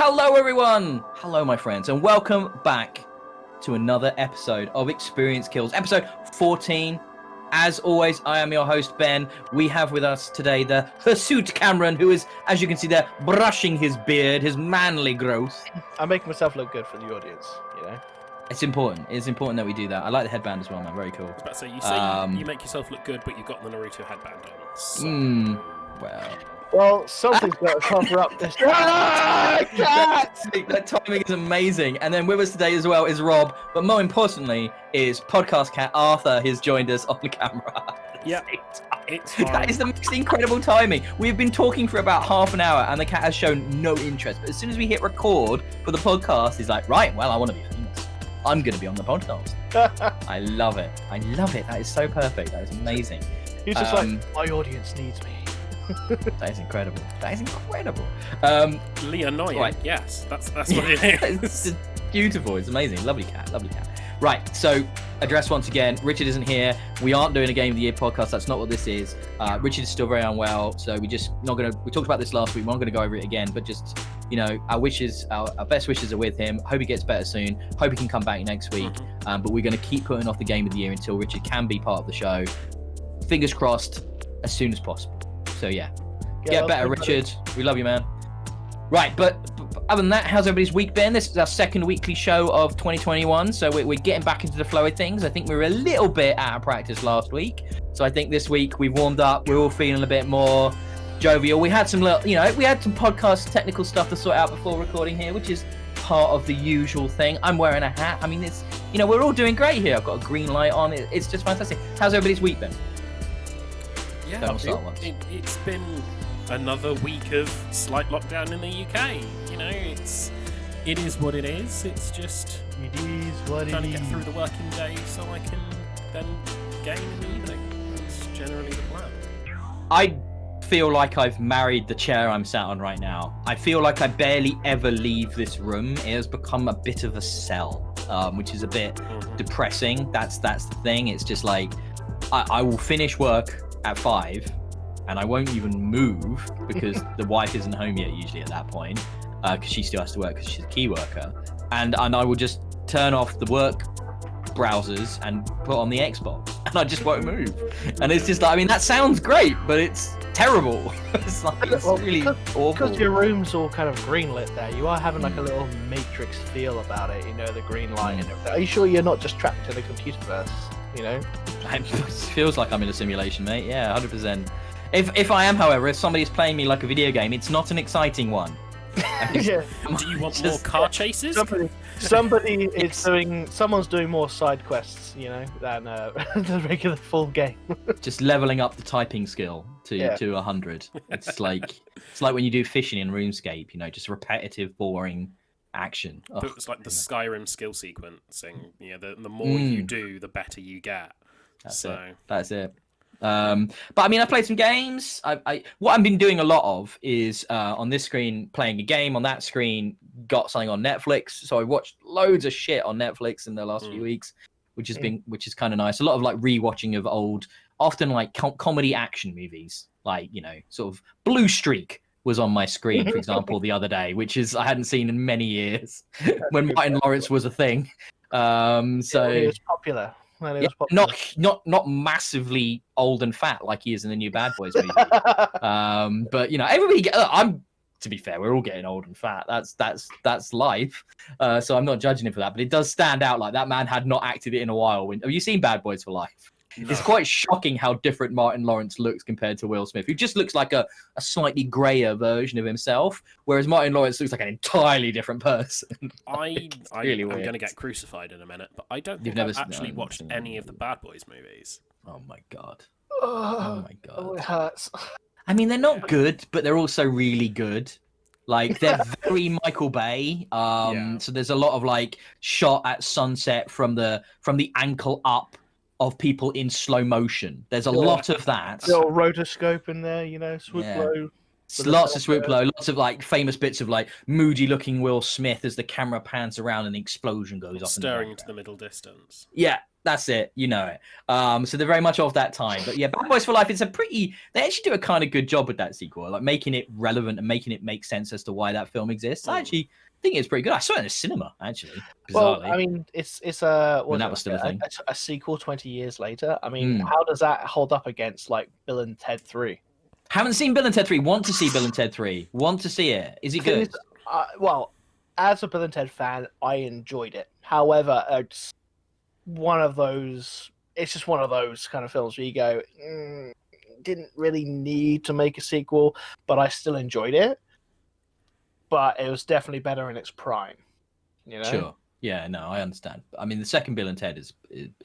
Hello everyone! Hello my friends, and welcome back to another episode of Experience Kills, episode 14. As always, I am your host, Ben. We have with us today the hirsute Cameron, who is, as you can see there, brushing his beard, his manly growth. I'm making myself look good for the audience, you know? It's important. It's important that we do that. I like the headband as well, man. Very cool. I was about to say, you say you make yourself look good, but you've got the Naruto headband on. So... Well, something's got to cover up this. That timing is amazing. And then with us today as well is Rob, but more importantly is podcast cat Arthur has joined us on the camera. Yeah, it's fine. That is the most incredible timing. We've been talking for about half an hour and the cat has shown no interest. But as soon as we hit record for the podcast, he's like, right, well, I want to be famous. I'm going to be on the podcast. I love it. I love it. That is so perfect. That is amazing. He's just like, my audience needs me. That is incredible. That is incredible. Leonorian, right. Yes, that's what it is. It's beautiful. It's amazing. Lovely cat. Lovely cat. Right. So, address once again. Richard isn't here. We aren't doing a Game of the Year podcast. That's not what this is. Richard is still very unwell, so we just not gonna. We talked about this last week. We're not gonna go over it again. But just our wishes, our best wishes are with him. Hope he gets better soon. Hope he can come back next week. But we're gonna keep putting off the Game of the Year until Richard can be part of the show. Fingers crossed, as soon as possible. So yeah, get better, Richard. We love you, man. Right, but other than that, how's everybody's week been? This is our second weekly show of 2021, so we're getting back into the flow of things. I think we were a little bit out of practice last week, so I think this week we've warmed up. We're all feeling a bit more jovial. We had some little, we had some podcast technical stuff to sort out before recording here, which is part of the usual thing. I'm wearing a hat. I mean, it's we're all doing great here. I've got a green light on. It's just fantastic. How's everybody's week been? Yeah, it's been another week of slight lockdown in the UK. It is what it is. It's just trying to get through the working day so I can then game in the evening. That's generally the plan. I feel like I've married the chair I'm sat on right now. I feel like I barely ever leave this room. It has become a bit of a cell, which is a bit depressing. That's the thing. It's just like I will finish work at 5 and I won't even move because the wife isn't home yet usually at that point because she still has to work because she's a key worker, and I will just turn off the work browsers and put on the Xbox and I just won't move. And it's just like, that sounds great, but it's terrible. It's really awful. Because your room's all kind of green lit there, you are having like a little Matrix feel about it, the green light and everything. Are you sure you're not just trapped in a computerverse? It feels like I'm in a simulation, mate. Yeah, 100%. If I am, however, if somebody's playing me like a video game, it's not an exciting one. Yeah. Do you want more car chases? Someone's doing more side quests, than the regular full game. Just leveling up the typing skill to 100. It's like when you do fishing in RuneScape, just repetitive, boring action. It's like the Skyrim skill sequencing. The more you do, the better you get. That's it. But I played some games. What I've been doing a lot of is on this screen playing a game, on that screen got something on Netflix. So I watched loads of shit on Netflix in the last few weeks, which is kind of nice. A lot of like rewatching of old, often like comedy action movies, like sort of Blue Streak was on my screen, for example, the other day, which is I hadn't seen in many years when Martin Lawrence was a thing. So he was popular. Not massively old and fat like he is in the new Bad Boys movie. But everybody. To be fair, we're all getting old and fat. That's life. So I'm not judging him for that. But it does stand out like that man had not acted it in a while. Have you seen Bad Boys for Life? No. It's quite shocking how different Martin Lawrence looks compared to Will Smith, who just looks like a slightly grayer version of himself, whereas Martin Lawrence looks like an entirely different person. I'm going to get crucified in a minute, but I don't think I've actually watched any of the Bad Boys movies. Oh my god. Oh my god. Oh, it hurts. They're not good, but they're also really good. Like, they're very Michael Bay. So there's a lot of like shot at sunset from the ankle up of people in slow motion. There's a lot of that. Little rotoscope in there, swoop low. Lots of swoop low, lots of like famous bits of like moody looking Will Smith as the camera pans around and the explosion goes off. Staring into the middle distance. Yeah, that's it. You know it. So they're very much of that time. But yeah, Bad Boys for Life, it's a pretty, they actually do a kind of good job with that sequel, like making it relevant and making it make sense as to why that film exists. I actually think it's pretty good. I saw it in the cinema, actually. Bizarrely. Well, I mean, it's a when that was still a thing. A sequel 20 years later. I mean, how does that hold up against like Bill and Ted 3? Haven't seen Bill and Ted 3. Want to see Bill and Ted 3. Want to see it. Is it good? Well, as a Bill and Ted fan, I enjoyed it. However, it's one of those. It's just one of those kind of films where you go, didn't really need to make a sequel, but I still enjoyed it. But it was definitely better in its prime. You know? Sure. Yeah. No, I understand. I mean, the second Bill and Ted is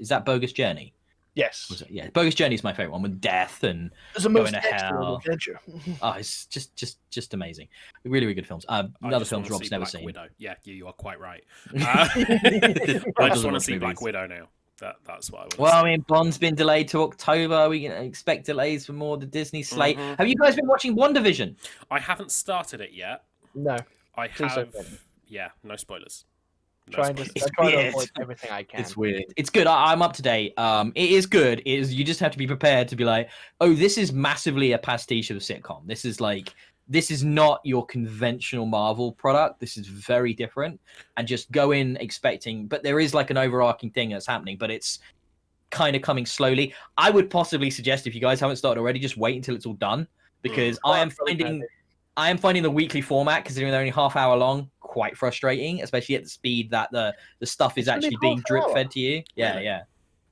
that Bogus Journey? Yes. Yeah, Bogus Journey is my favorite one with death and it's a going most to hell. Adventure. Oh, it's just amazing. Really, really good films. Another films Rob's never seen. Widow. Yeah, you are quite right. I just want to see movies. Black Widow now. That's what I want. Well, I mean, Bond's been delayed to October. We can expect delays for more of the Disney slate. Have you guys been watching WandaVision? I haven't started it yet. No. I have. Yeah, no spoilers. I try to avoid everything I can. It's weird. It's good. I'm up to date. It is good. You just have to be prepared to be like, oh, this is massively a pastiche of a sitcom. This is not your conventional Marvel product. This is very different. And just go in expecting, but there is like an overarching thing that's happening, but it's kind of coming slowly. I would possibly suggest, if you guys haven't started already, just wait until it's all done, because I am finding the weekly format, considering they're only half-hour long, quite frustrating, especially at the speed that the stuff is actually being drip-fed to you. Yeah.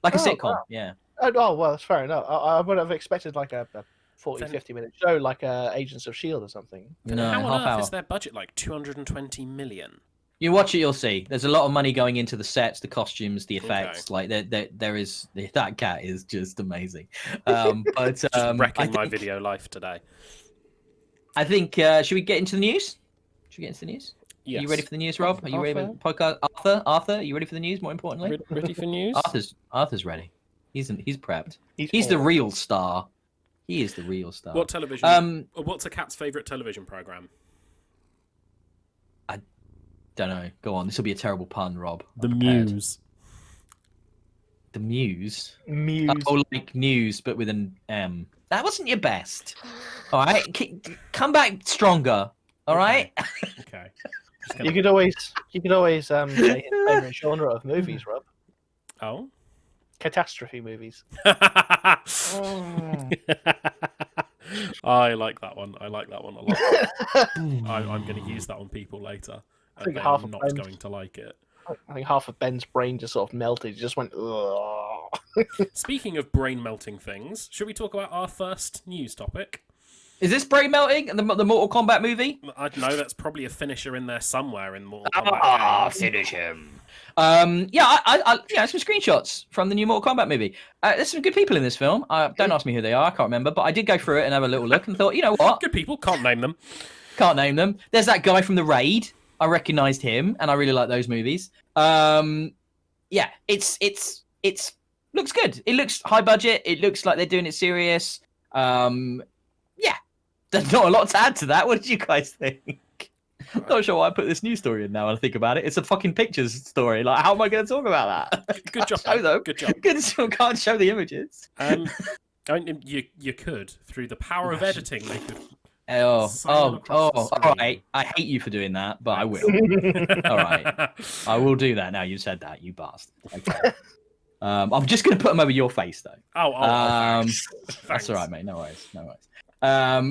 Like a sitcom, wow. Yeah. Oh, well, that's fair enough. I would have expected like a 40, 50-minute show, like Agents of S.H.I.E.L.D. or something. No, how on earth is their budget like 220 million? You watch it, you'll see. There's a lot of money going into the sets, the costumes, the effects. Okay. Like there is that cat is just amazing. But just wrecking my video life today. I think should we get into the news? Yes. Are you ready for the news, Rob? Are you ready for the podcast? Arthur, are you ready for the news? More importantly, ready for news? Arthur's ready. He's prepped. He's the real star. He is the real star. What television? What's a cat's favorite television program? I don't know. Go on. This will be a terrible pun, Rob. The Muse. The Muse. Muse. Oh, like news, but with an M. That wasn't your best. All right, come back stronger. All right. Okay. You could always say his favorite genre of movies, Rob. Oh. Catastrophe movies. I like that one. I like that one a lot. I'm going to use that on people later. I think half not going to like it. I think half of Ben's brain just sort of melted. He just went. Speaking of brain melting things, should we talk about our first news topic? Is this brain melting? The Mortal Kombat movie? I don't know. That's probably a finisher in there somewhere in Mortal Kombat. Finish him. Yeah, I some screenshots from the new Mortal Kombat movie. There's some good people in this film. Don't ask me who they are. I can't remember, but I did go through it and have a little look and thought, you know what? Good people. Can't name them. Can't name them. There's that guy from The Raid. I recognised him, and I really like those movies. Yeah, it's looks good. It looks high budget. It looks like they're doing it serious. Yeah, there's not a lot to add to that. What did you guys think? Not sure why I put this news story in now. When I think about it, it's a fucking pictures story. Like, how am I going to talk about that? Good job. Show them. Good job. Can't show the images. I mean, you could, through the power of editing. They could. All right. I hate you for doing that, but I will. All right, I will do that. Now you said that, you bastard. Okay. I'm just going to put them over your face, though. Thanks. That's all right, mate. No worries.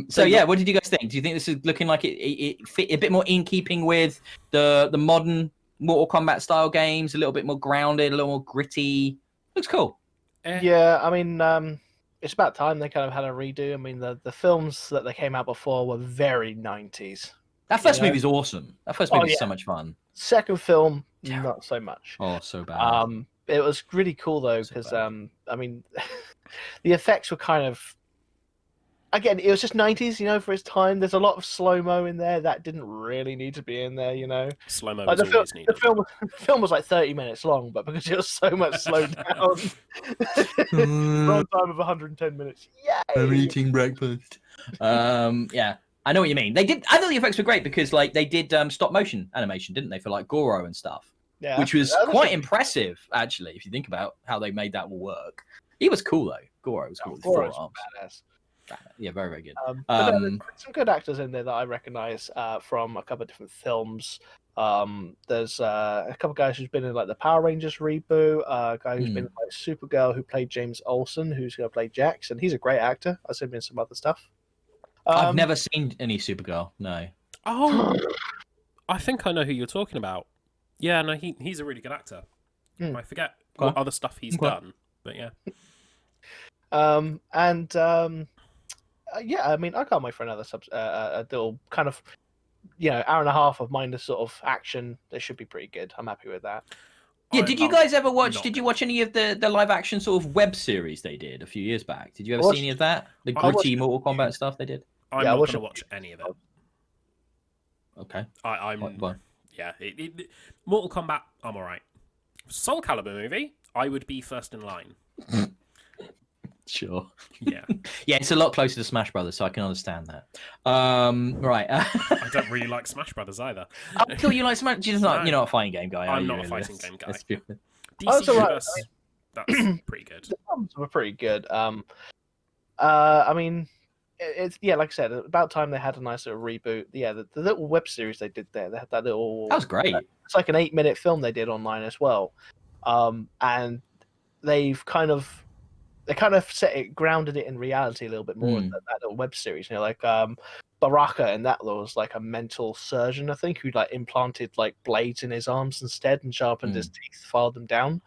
So yeah, what did you guys think? Do you think this is looking like it fit a bit more in keeping with the modern Mortal Kombat style games? A little bit more grounded, a little more gritty. Looks cool. Yeah, I mean, it's about time they kind of had a redo. I mean, the films that they came out before were very 90s. That first movie's awesome. That first movie's so much fun. Second film, not so much. Oh, so bad. It was really cool though, because I mean, the effects were kind of. Again, it was just 90s, you know, for its time. There's a lot of slow-mo in there that didn't really need to be in there, you know. Slow-mo was always needed. The film was like 30 minutes long, but because it was so much slowed down, runtime of 110 minutes. Yay! I'm eating breakfast. Yeah. I know what you mean. They did. I thought the effects were great because like they did stop motion animation, didn't they, for like Goro and stuff, which was quite impressive actually. If you think about how they made that all work, he was cool though. Goro was cool. Goro's badass. Yeah, very very good. But there's some good actors in there that I recognize from a couple of different films. There's a couple of guys who's been in like the Power Rangers reboot. A guy who's been in like Supergirl, who played James Olsen, who's going to play Jax, and he's a great actor. I've seen him in some other stuff. I've never seen any Supergirl. No. Oh, I think I know who you're talking about. Yeah, no, he's a really good actor. I forget what other stuff he's done, but yeah. Yeah, I mean, I can't wait for another a little kind of, hour and a half of mindless sort of action. They should be pretty good. I'm happy with that. Yeah, did you guys ever watch? Did you watch any of the live action sort of web series they did a few years back? Did you ever see any of that? The gritty Mortal Kombat stuff they did. I'm not going to watch any of it. Okay. Yeah. Mortal Kombat, I'm all right. Soul Calibur movie, I would be first in line. Sure. Yeah. Yeah, it's a lot closer to Smash Brothers, so I can understand that. Right. I don't really like Smash Brothers either. I thought you like Smash. You're not a fighting game guy. I'm not a fighting game guy. DC Universe, that's pretty good. The films were pretty good. I mean, it's like I said, about time they had a nice little reboot. Yeah, the little web series they did there, they had that little. That was great. It's like an 8-minute film they did online as well, and they've kind of grounded it in reality a little bit more in that little web series. Like Baraka, and that was like a mental surgeon, I think, who like implanted like blades in his arms instead and sharpened his teeth, filed them down.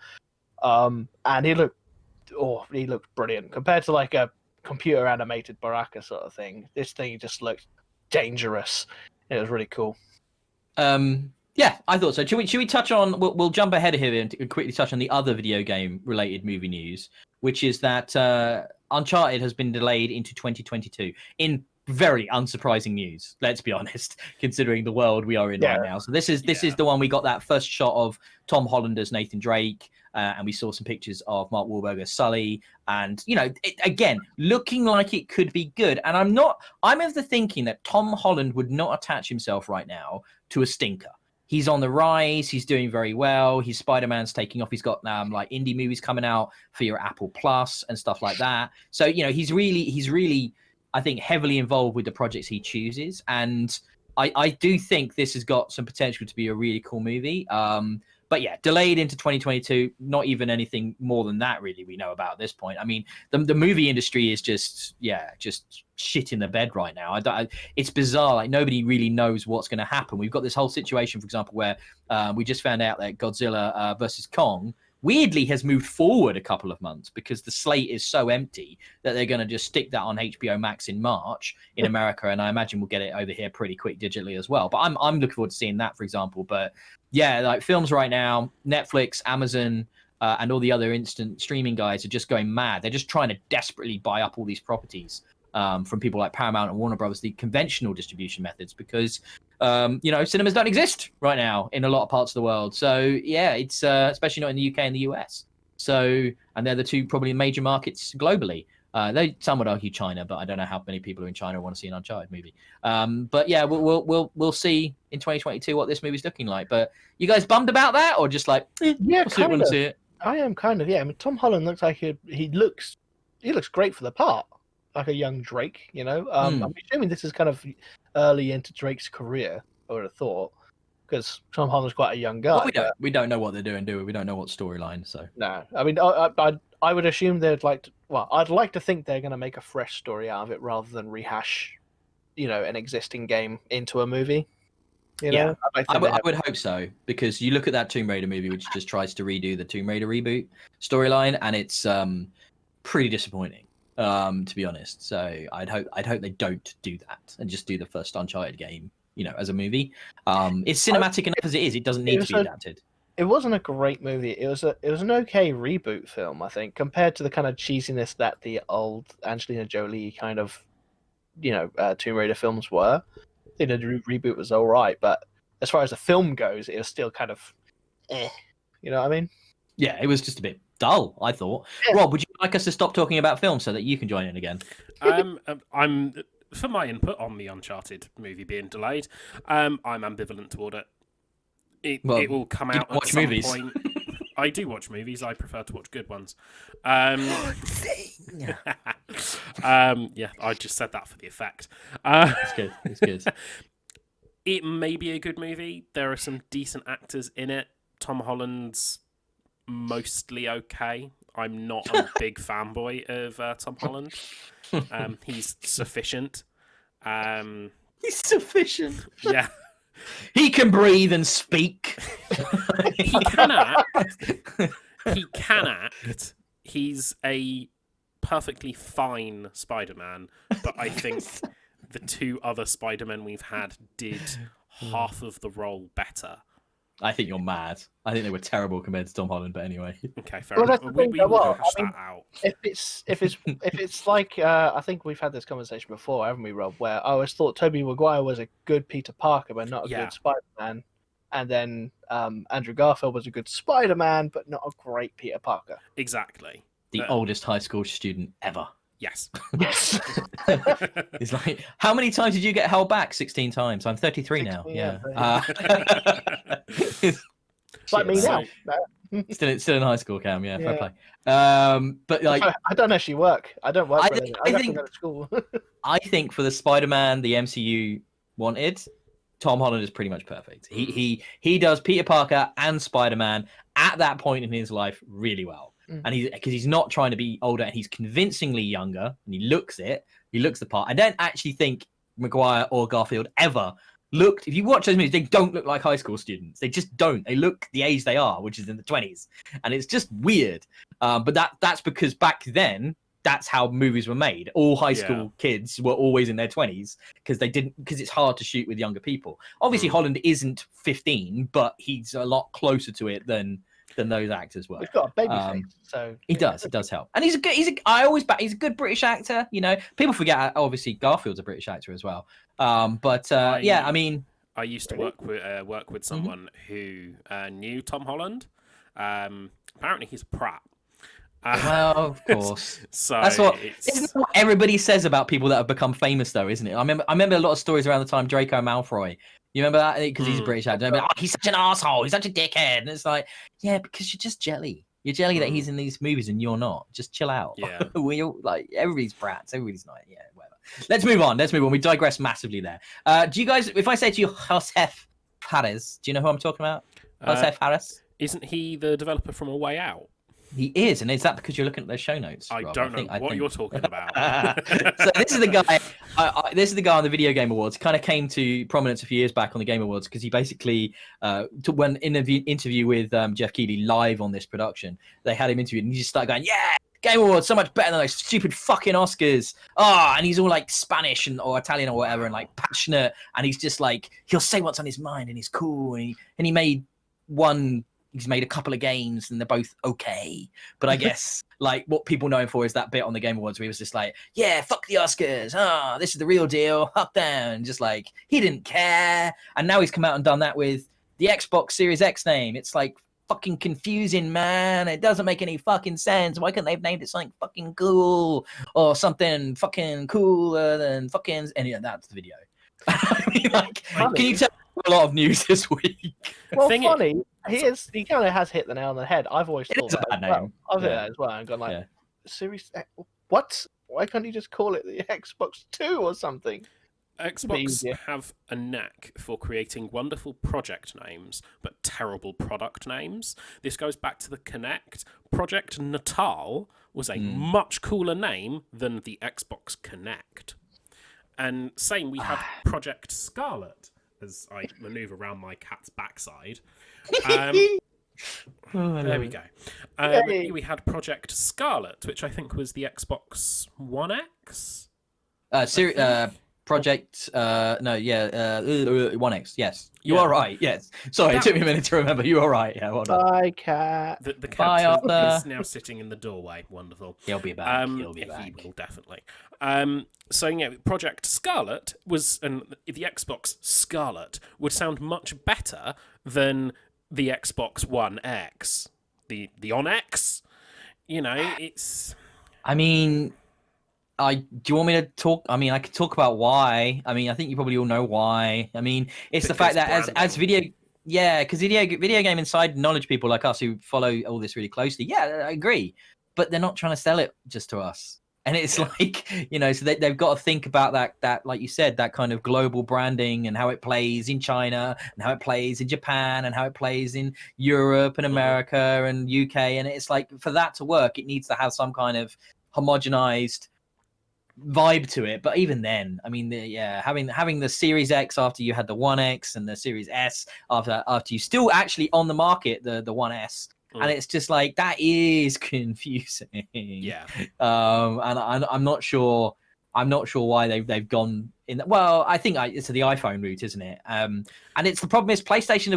And he looked brilliant compared to like a computer animated Baraka sort of thing. This thing just looked dangerous. It was really cool. Yeah, I thought so. Should we touch on? We'll jump ahead of here and quickly touch on the other video game related movie news, which is that Uncharted has been delayed into 2022 in very unsurprising news. Let's be honest, considering the world we are in right now. So this is the one we got that first shot of Tom Holland as Nathan Drake, and we saw some pictures of Mark Wahlberg as Sully, and again looking like it could be good. And I'm of the thinking that Tom Holland would not attach himself right now to a stinker. He's on the rise. He's doing very well. His Spider-Man's taking off. He's got like indie movies coming out for your Apple Plus and stuff like that. So he's really, I think, heavily involved with the projects he chooses. And I do think this has got some potential to be a really cool movie. But yeah, delayed into 2022. Not even anything more than that really we know about at this point. I mean, the movie industry is just shit in the bed right now. It's bizarre. Like nobody really knows what's going to happen. We've got this whole situation, for example, where we just found out that Godzilla versus Kong weirdly has moved forward a couple of months because the slate is so empty that they're going to just stick that on HBO Max in March in America, and I imagine we'll get it over here pretty quick digitally as well. But I'm looking forward to seeing that, for example. But yeah, like films right now, Netflix, Amazon, and all the other instant streaming guys are just going mad. They're just trying to desperately buy up all these properties from people like Paramount and Warner Brothers, the conventional distribution methods, because cinemas don't exist right now in a lot of parts of the world. So yeah, it's especially not in the UK and the US. So, and they're the two probably major markets globally. Some would argue China, but I don't know how many people in China want to see an Uncharted movie. But yeah, we'll see in 2022 what this movie's looking like. But you guys bummed about that, or just like want to see it? I am kind of, yeah. I mean, Tom Holland looks like he looks great for the part, like a young Drake. I'm assuming this is kind of early into Drake's career, I would have thought, because Tom Holland's quite a young guy. Well, we don't know what they're doing, do we? We don't know what storyline. So no, I mean, I would assume they'd like to. Well, I'd like to think they're going to make a fresh story out of it rather than rehash, an existing game into a movie. Yeah, I would hope so, because you look at that Tomb Raider movie, which just tries to redo the Tomb Raider reboot storyline, and it's pretty disappointing, to be honest. So I'd hope they don't do that and just do the first Uncharted game, as a movie. It's cinematic enough as it is. It doesn't need to be adapted. It wasn't a great movie. It was an okay reboot film, I think, compared to the kind of cheesiness that the old Angelina Jolie kind of, Tomb Raider films were. I think the reboot was all right, but as far as the film goes, it was still kind of, You know what I mean? Yeah, it was just a bit dull, I thought. Yeah. Rob, would you like us to stop talking about films so that you can join in again? for my input on the Uncharted movie being delayed. I'm ambivalent toward it. It will come out at some point. I do watch movies. I prefer to watch good ones. Yeah, I just said that for the effect. It's good. It's good. It may be a good movie. There are some decent actors in it. Tom Holland's mostly okay. I'm not a big fanboy of Tom Holland. He's sufficient. He's sufficient. Yeah. He can breathe and speak. He can act. He can act. He's a perfectly fine Spider-Man, but I think the two other Spider-Men we've had did half of the role better. I think you're mad. I think they were terrible compared to Tom Holland, but anyway. Okay, fair enough. We will hash that out. If it's like I think we've had this conversation before, haven't we, Rob? Where I always thought Tobey Maguire was a good Peter Parker, but not a good Spider-Man, and then Andrew Garfield was a good Spider-Man, but not a great Peter Parker. Exactly. The oldest high school student ever. Yes. Yes. It's like, how many times did you get held back? 16 times. I'm 33 now. Yeah. Like me now. Still in high school, Cam. Yeah, fair play. But like, I don't actually work. I don't work. I think go to school. I think for the Spider-Man the MCU wanted, Tom Holland is pretty much perfect. He does Peter Parker and Spider-Man at that point in his life really well. And he's not trying to be older, and he's convincingly younger, and he looks the part. I don't actually think Maguire or Garfield ever looked. If you watch those movies, they don't look like high school students. They just don't. They look the age they are, which is in the 20s, and it's just weird. But that's because back then, that's how movies were made. All high school kids were always in their 20s because it's hard to shoot with younger people. Obviously, Holland isn't 15, but he's a lot closer to it than those actors were. He's got a baby face, so it does help. And he's a good British actor. You know, people forget obviously Garfield's a British actor as well. I mean, I used to work with someone who knew Tom Holland. Apparently, he's a prat. Well, of course. So isn't what everybody says about people that have become famous, though, isn't it? I remember a lot of stories around the time Draco Malfoy. You remember that? Because he's a British actor. Like, he's such an asshole. He's such a dickhead. And it's like, yeah, because you're just jelly. You're jelly that he's in these movies and you're not. Just chill out. Yeah. We all, like, everybody's brats. Everybody's not. Yeah, whatever. Let's move on. We digress massively there. Do you guys? If I say to you, Josef Fares, do you know who I'm talking about? Josef Fares. Isn't he the developer from A Way Out? He is, and is that because you're looking at those show notes? I Rob? don't know what you're talking about. So this is the guy. This is the guy on the Video Game Awards. Kind of came to prominence a few years back on the Game Awards because he basically, when in an interview with Jeff Keighley live on this production, they had him interviewed, and he just started going, "Yeah, Game Awards so much better than those stupid fucking Oscars." And he's all like Spanish or Italian or whatever, and like passionate, and he's just like he'll say what's on his mind, and he's cool, and he made one. He's made a couple of games and they're both okay. But I guess like what people know him for is that bit on the Game Awards where he was just like, yeah, fuck the Oscars. This is the real deal. Fuck them. Just like he didn't care. And now he's come out and done that with the Xbox Series X name. It's like fucking confusing, man. It doesn't make any fucking sense. Why couldn't they have named it something fucking cool or something fucking cooler than fucking... And yeah, that's the video. I mean, like, can you tell a lot of news this week? Well, funny. He kind of has hit the nail on the head. I've always thought it's a bad name. I've heard that as well. And gone like, Series what? Why can't you just call it the Xbox 2 or something? Xbox have a knack for creating wonderful project names, but terrible product names. This goes back to the Kinect. Project Natal was a much cooler name than the Xbox Kinect. And same, we had Project Scarlet, as I manoeuvre around my cat's backside. There we go. We had Project Scarlet, which I think was the Xbox One X. Project, One X. Yes, you are right. Yes, sorry, it took me a minute to remember. You are right. Yeah, well done. Bye, cat. The cat is now sitting in the doorway. Wonderful. He'll be back. He will definitely. So yeah, Project Scarlet was, and the Xbox Scarlet would sound much better than the Xbox One X, the On X. You know, it's. I mean, do you want me to talk? I mean, I could talk about why. I mean, I think you probably all know why. I mean, it's the fact that as video, because video game inside knowledge people like us who follow all this really closely. Yeah, I agree, but they're not trying to sell it just to us. And it's like, so they've got to think about that, like you said, that kind of global branding and how it plays in China and how it plays in Japan and how it plays in Europe and America and UK. And it's like, for that to work, it needs to have some kind of homogenized vibe to it. But even then, I mean, having the Series X after you had the One X and the Series S after you still actually on the market, the One S. And it's just like, that is confusing. Yeah. And I'm not sure why they've gone in. Well, I think it's the iPhone route, isn't it? And it's the problem is PlayStation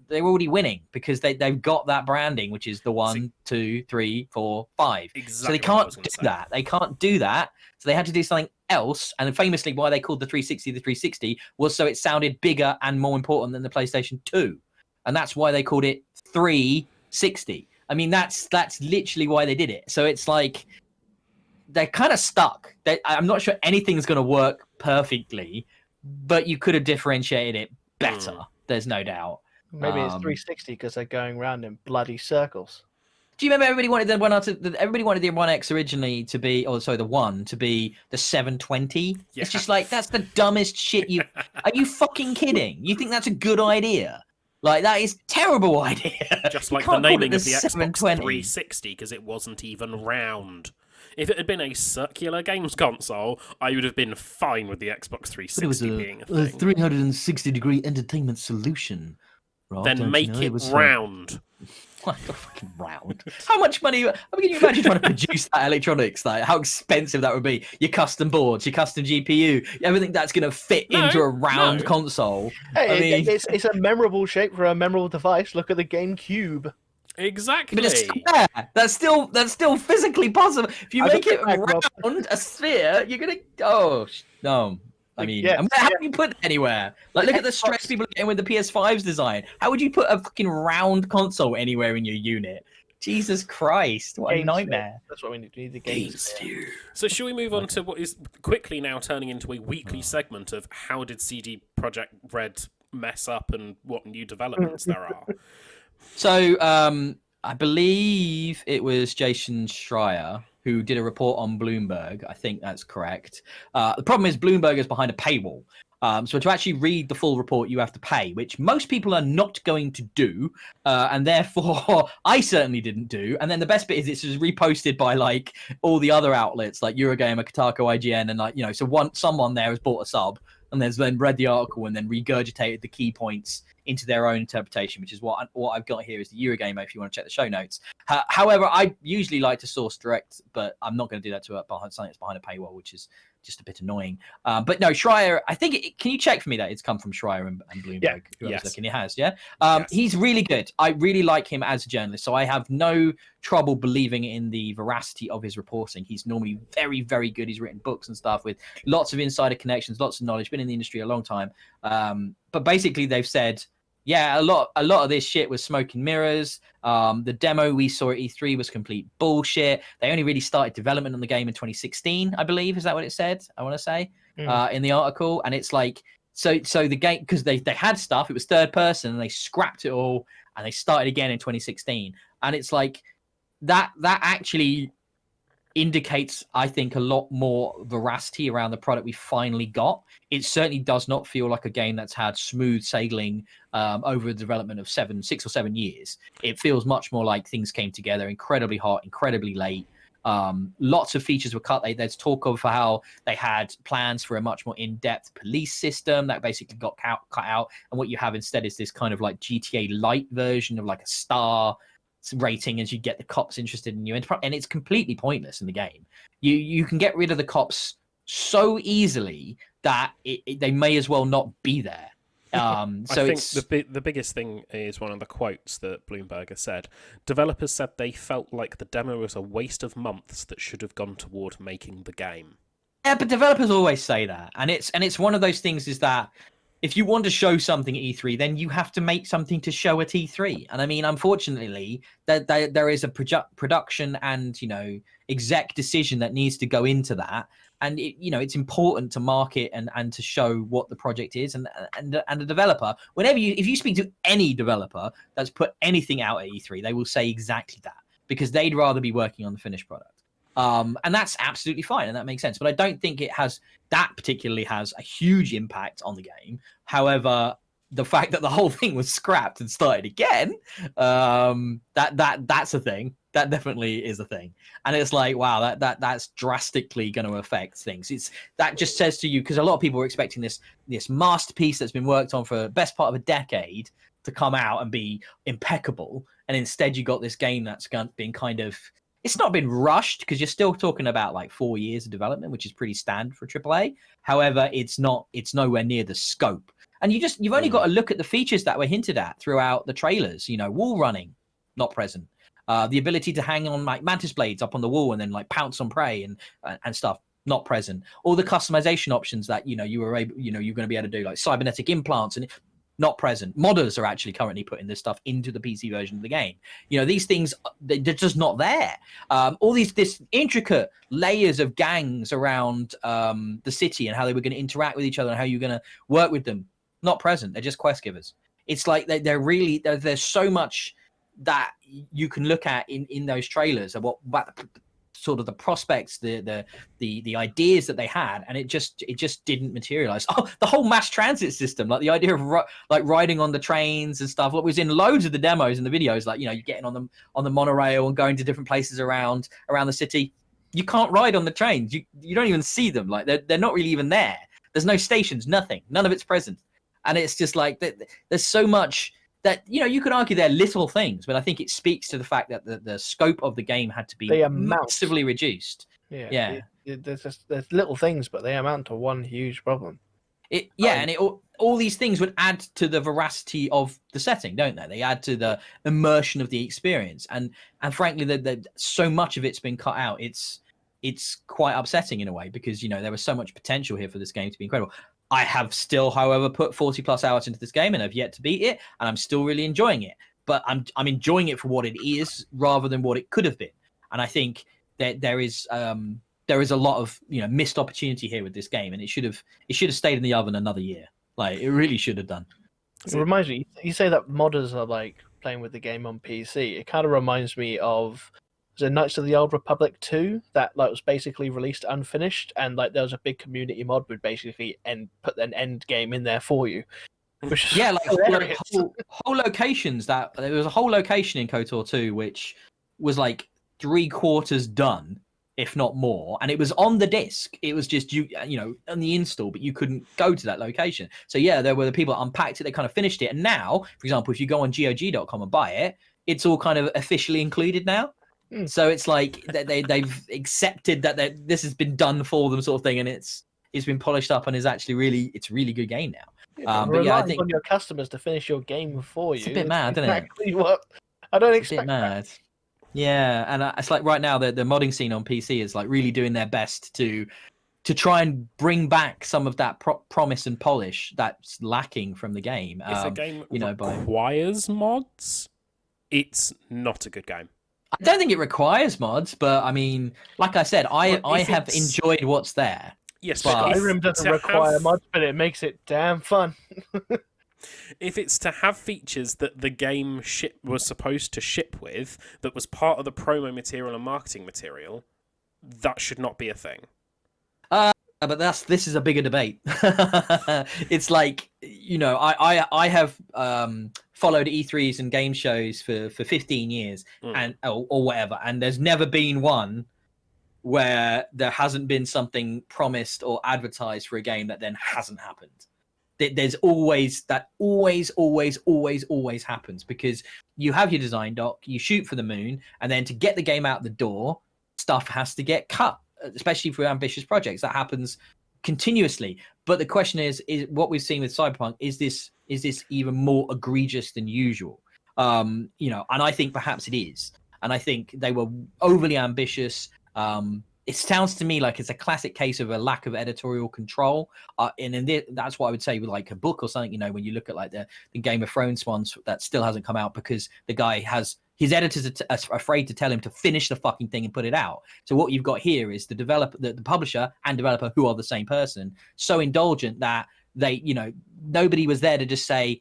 they're already winning because they've got that branding, which is the 1, 2, 3, 4, 5. Exactly. So they can't do that. They can't do that. So they had to do something else. And famously, why they called the 360 the 360 was so it sounded bigger and more important than the PlayStation 2. And that's why they called it 360. I mean, that's literally why they did it. So it's like they're kind of stuck. I'm not sure anything's going to work perfectly, but you could have differentiated it better. There's no doubt. Maybe it's 360 because they're going around in bloody circles. Do you remember everybody wanted the One X originally to be, the One to be the 720? Yeah. It's just like, that's the dumbest shit are you fucking kidding? You think that's a good idea? Like, that is terrible idea. Just like the naming of the Xbox 360, because it wasn't even round. If it had been a circular games console, I would have been fine with the Xbox 360 being a thing. 360-degree entertainment solution. Rob, then make it round. Like a fucking round. How much money? I mean, can you imagine trying to produce that electronics? Like, how expensive that would be? Your custom boards, your custom GPU, everything that's going to fit into a round console. Hey, it's a memorable shape for a memorable device. Look at the GameCube. Exactly. But it's square. That's still physically possible. If you make it round, a sphere, you're gonna. Oh no. I mean, how do you put it anywhere? Like, look at the stress people are getting with the PS5's design. How would you put a fucking round console anywhere in your unit? Jesus Christ, what a nightmare. That's what we need the game sphere. So shall we move on to what is quickly now turning into a weekly segment of how did CD Projekt Red mess up and what new developments there are? So, I believe it was Jason Schreier who did a report on Bloomberg. I think that's correct. The problem is Bloomberg is behind a paywall. So to actually read the full report, you have to pay, which most people are not going to do. And therefore, I certainly didn't do. And then the best bit is it's just reposted by like all the other outlets like Eurogamer, Kotaku, IGN. And like, so someone there has bought a sub and has then read the article and then regurgitated the key points into their own interpretation, which is what I've got here is the Eurogamer if you want to check the show notes. However, I usually like to source direct, but I'm not going to do that behind something that's behind a paywall, which is just a bit annoying. But no, Schreier, I think can you check for me that it's come from Schreier and Bloomberg? Yeah. Yes. Looking, it has, yeah? Yes. He's really good. I really like him as a journalist, so I have no trouble believing in the veracity of his reporting. He's normally very, very good. He's written books and stuff with lots of insider connections, lots of knowledge, been in the industry a long time. But basically they've said, yeah, a lot of this shit was smoke and mirrors. The demo we saw at E3 was complete bullshit. They only really started development on the game in 2016, I believe. Is that what it said? I want to say in the article. And it's like, so the game, because they had stuff, it was third person, and they scrapped it all, and they started again in 2016. And it's like that actually indicates, I think, a lot more veracity around the product we finally got. It certainly does not feel like a game that's had smooth sailing over the development of 6 or 7 years. It feels much more like things came together incredibly hot, incredibly late. Lots of features were cut. There's talk of how they had plans for a much more in-depth police system that basically got cut out. And what you have instead is this kind of like GTA Lite version of like a star rating as you get the cops interested in you, and it's completely pointless in the game. You can get rid of the cops so easily that they may as well not be there. So I think the biggest thing is one of the quotes that Bloomberg has said. Developers said they felt like the demo was a waste of months that should have gone toward making the game. Yeah, but developers always say that, and it's one of those things is that if you want to show something at E3, then you have to make something to show at E3. And I mean, unfortunately, there is a production and, exec decision that needs to go into that. And it's important to market and to show what the project is, and the developer. If you speak to any developer that's put anything out at E3, they will say exactly that, because they'd rather be working on the finished product. And that's absolutely fine, and that makes sense. But I don't think that particularly has a huge impact on the game. However, the fact that the whole thing was scrapped and started again, that's a thing. That definitely is a thing. And it's like, wow, that's drastically going to affect things. That just says to you, because a lot of people were expecting this masterpiece that's been worked on for the best part of a decade to come out and be impeccable, and instead you got this game that's been kind of, it's not been rushed, because you're still talking about like 4 years of development, which is pretty standard for AAA. However, it's nowhere near the scope. And you've only got to look at the features that were hinted at throughout the trailers. Wall running, not present. The ability to hang on like mantis blades up on the wall and then like pounce on prey and stuff, not present. All the customization options that you're going to be able to do, like cybernetic implants, and not present. Modders are actually currently putting this stuff into the PC version of the game. These things, they're just not there. All this intricate layers of gangs around the city and how they were going to interact with each other and how you're going to work with them, not present. They're just quest givers. It's like there's so much that you can look at in those trailers of what sort of the prospects, the ideas that they had, and it just didn't materialize. Oh, the whole mass transit system, like the idea of like riding on the trains and stuff, what was in loads of the demos and the videos, like you're getting on the monorail and going to different places around the city. You can't ride on the trains. You don't even see them. Like they're not really even there. There's no stations, nothing, none of it's present. And it's just like there's so much that you could argue they're little things, but I think it speaks to the fact that the scope of the game had to be massively reduced. Yeah. There's little things, but they amount to one huge problem. All these things would add to the veracity of the setting, don't they? They add to the immersion of the experience, and frankly, so much of it's been cut out. It's quite upsetting in a way, because there was so much potential here for this game to be incredible. I have still, however, put 40+ hours into this game and have yet to beat it, and I'm still really enjoying it. But I'm enjoying it for what it is rather than what it could have been. And I think that there is a lot of missed opportunity here with this game, and it should have stayed in the oven another year. Like it really should have done. It reminds me. You say that modders are like playing with the game on PC. It kind of reminds me of the Knights of the Old Republic 2 that like was basically released unfinished, and like there was a big community mod would basically put an end game in there for you. Which like whole locations. That there was a whole location in KOTOR 2 which was like 3/4 done, if not more, and it was on the disc. It was just on the install, but you couldn't go to that location. So there were the people that unpacked it, they kind of finished it, and now, for example, if you go on GOG.com and buy it, it's all kind of officially included now. So it's like they've accepted that this has been done for them, sort of thing, and it's been polished up and is actually really good game now. But I think on your customers to finish your game for you. It's a bit mad, isn't it? Exactly what I don't expect. A bit mad. Yeah, and it's like right now the modding scene on PC is like really doing their best to try and bring back some of that promise and polish that's lacking from the game. If a game requires mods, it's not a good game. I don't think it requires mods, but I mean, like I said, I have enjoyed what's there. Yes, but Skyrim doesn't require mods, but it makes it damn fun. If it's to have features that the game was supposed to ship with, that was part of the promo material and marketing material, that should not be a thing. But this is a bigger debate. It's like, I have followed E3s and game shows for 15 years and or whatever, and there's never been one where there hasn't been something promised or advertised for a game that then hasn't happened. There's always happens, because you have your design doc, you shoot for the moon, and then to get the game out the door, stuff has to get cut, especially for ambitious projects. That happens continuously. But the question is what we've seen with Cyberpunk, is this even more egregious than usual? And I think perhaps it is. And I think they were overly ambitious. It sounds to me like it's a classic case of a lack of editorial control. That's what I would say with like a book or something, when you look at like the Game of Thrones ones that still hasn't come out because the guy has his editors are afraid to tell him to finish the fucking thing and put it out. So what you've got here is the developer, the publisher and developer, who are the same person, so indulgent that they, nobody was there to just say,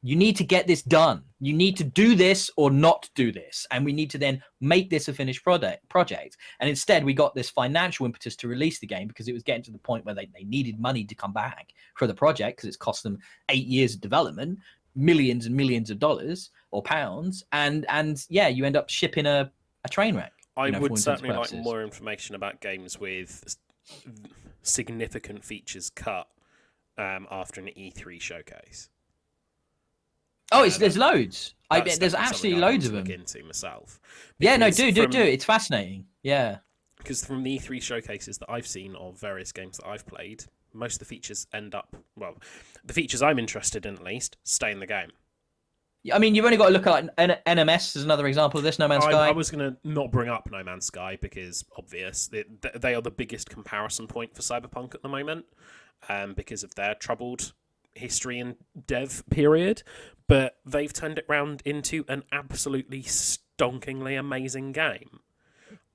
you need to get this done. You need to do this or not do this. And we need to then make this a finished project. And instead, we got this financial impetus to release the game because it was getting to the point where they needed money to come back for the project because it's cost them 8 years of development, millions and millions of dollars or pounds. And yeah, you end up shipping a train wreck. I would certainly like more information about games with significant features cut after an E3 showcase. Oh, there's loads. There's absolutely loads of them. Look into myself. Yeah, no, do. It's fascinating. Yeah. Because from the E3 showcases that I've seen of various games that I've played, most of the features the features I'm interested in at least, stay in the game. I mean, you've only got to look at like NMS as another example of this, No Man's Sky. I was going to not bring up No Man's Sky because, obvious, they are the biggest comparison point for Cyberpunk at the moment because of their troubled history and dev period, but they've turned it round into an absolutely stonkingly amazing game.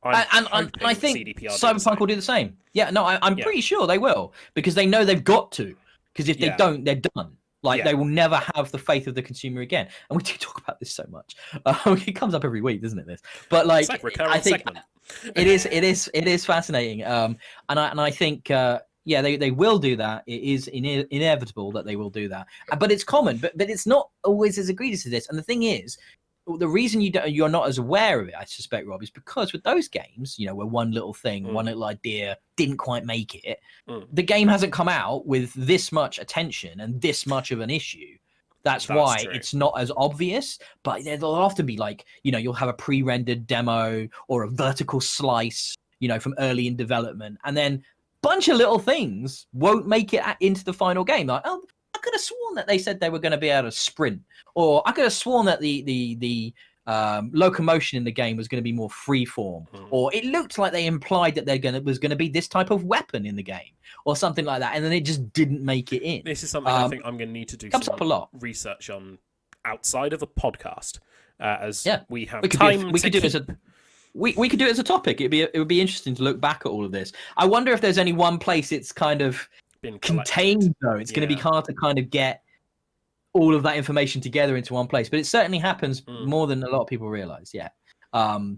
And I think Cyberpunk will do the same. Yeah, no, I'm pretty sure they will because they know they've got to. Because if they don't, they're done. They will never have the faith of the consumer again. And we do talk about this so much. It comes up every week, doesn't it? This, but it's like I think segment. it is fascinating. And I think. They will do that. It is inevitable that they will do that. But it's common, but it's not always as egregious as this. And the thing is, the reason you're not as aware of it, I suspect, Rob, is because with those games, where one little thing, one little idea didn't quite make it, the game hasn't come out with this much attention and this much of an issue. That's why true. It's not as obvious, but there'll often be you'll have a pre-rendered demo or a vertical slice, from early in development, and then bunch of little things won't make it into the final game. Like, oh, I could have sworn that they said they were going to be able to sprint, or I could have sworn that the locomotion in the game was going to be more freeform, or it looked like they implied that was going to be this type of weapon in the game, or something like that, and then it just didn't make it in. This is something I think I'm going to need to do some research on outside of the podcast, we have time. We could do this. We could do it as a topic. It would be interesting to look back at all of this. I wonder if there's only one place it's kind of been contained, though. It's going to be hard to kind of get all of that information together into one place. But it certainly happens more than a lot of people realize. Yeah,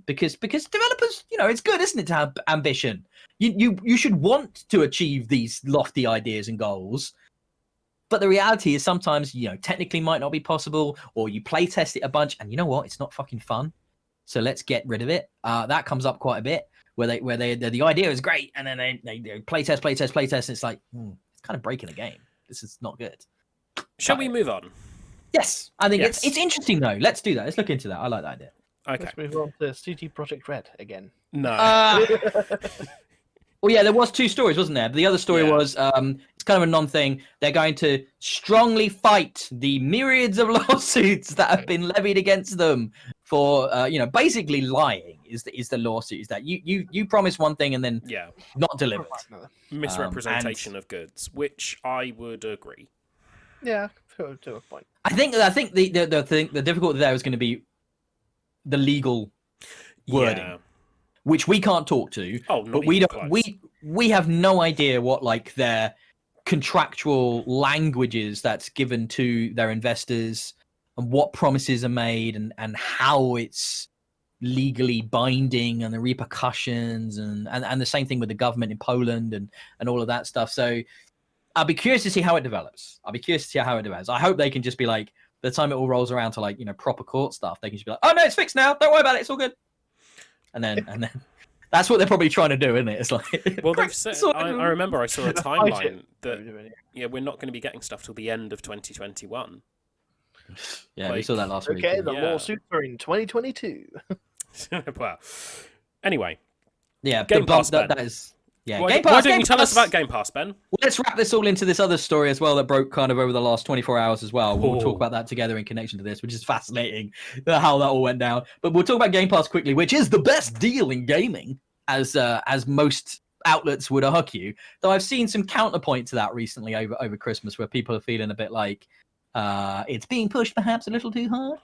because developers, it's good, isn't it, to have ambition? You should want to achieve these lofty ideas and goals. But the reality is sometimes, technically might not be possible, or you play test it a bunch, and you know what? It's not fucking fun. So let's get rid of it. That comes up quite a bit, where the idea is great, and then they play test. And it's like it's kind of breaking the game. This is not good. Shall we move on? Yes, I think it's interesting though. Let's do that. Let's look into that. I like that idea. Okay. Let's move on to CD Projekt Red again. No. Well, yeah, there was 2 stories, wasn't there? But the other story was it's kind of a non-thing. They're going to strongly fight the myriads of lawsuits that have been levied against them for basically lying is the lawsuit. Is that you promise one thing and then not deliver it. Misrepresentation of goods, which I would agree. Yeah, to a point. I think the difficulty there is going to be the legal wording, which we can't talk to. Oh, but we don't. We have no idea what their contractual languages that's given to their investors, and what promises are made, and how it's legally binding, and the repercussions, and the same thing with the government in Poland and all of that stuff. So I'll be curious to see how it develops. I hope they can just be like, by the time it all rolls around to proper court stuff, they can just be like, oh no, it's fixed now. Don't worry about it. It's all good. And then that's what they're probably trying to do, isn't it? It's like, well, they've said. I remember I saw a timeline that we're not going to be getting stuff till the end of 2021. Yeah, we saw that last week. Okay, the lawsuits are in 2022. Well, anyway. Yeah, Game Pass, that is. Yeah, Game Pass. Why don't you tell us about Game Pass, Ben? Well, let's wrap this all into this other story as well that broke kind of over the last 24 hours as well. We'll talk about that together in connection to this, which is fascinating how that all went down. But we'll talk about Game Pass quickly, which is the best deal in gaming, as most outlets would argue. Though I've seen some counterpoint to that recently over Christmas, where people are feeling a bit like, It's being pushed perhaps a little too hard,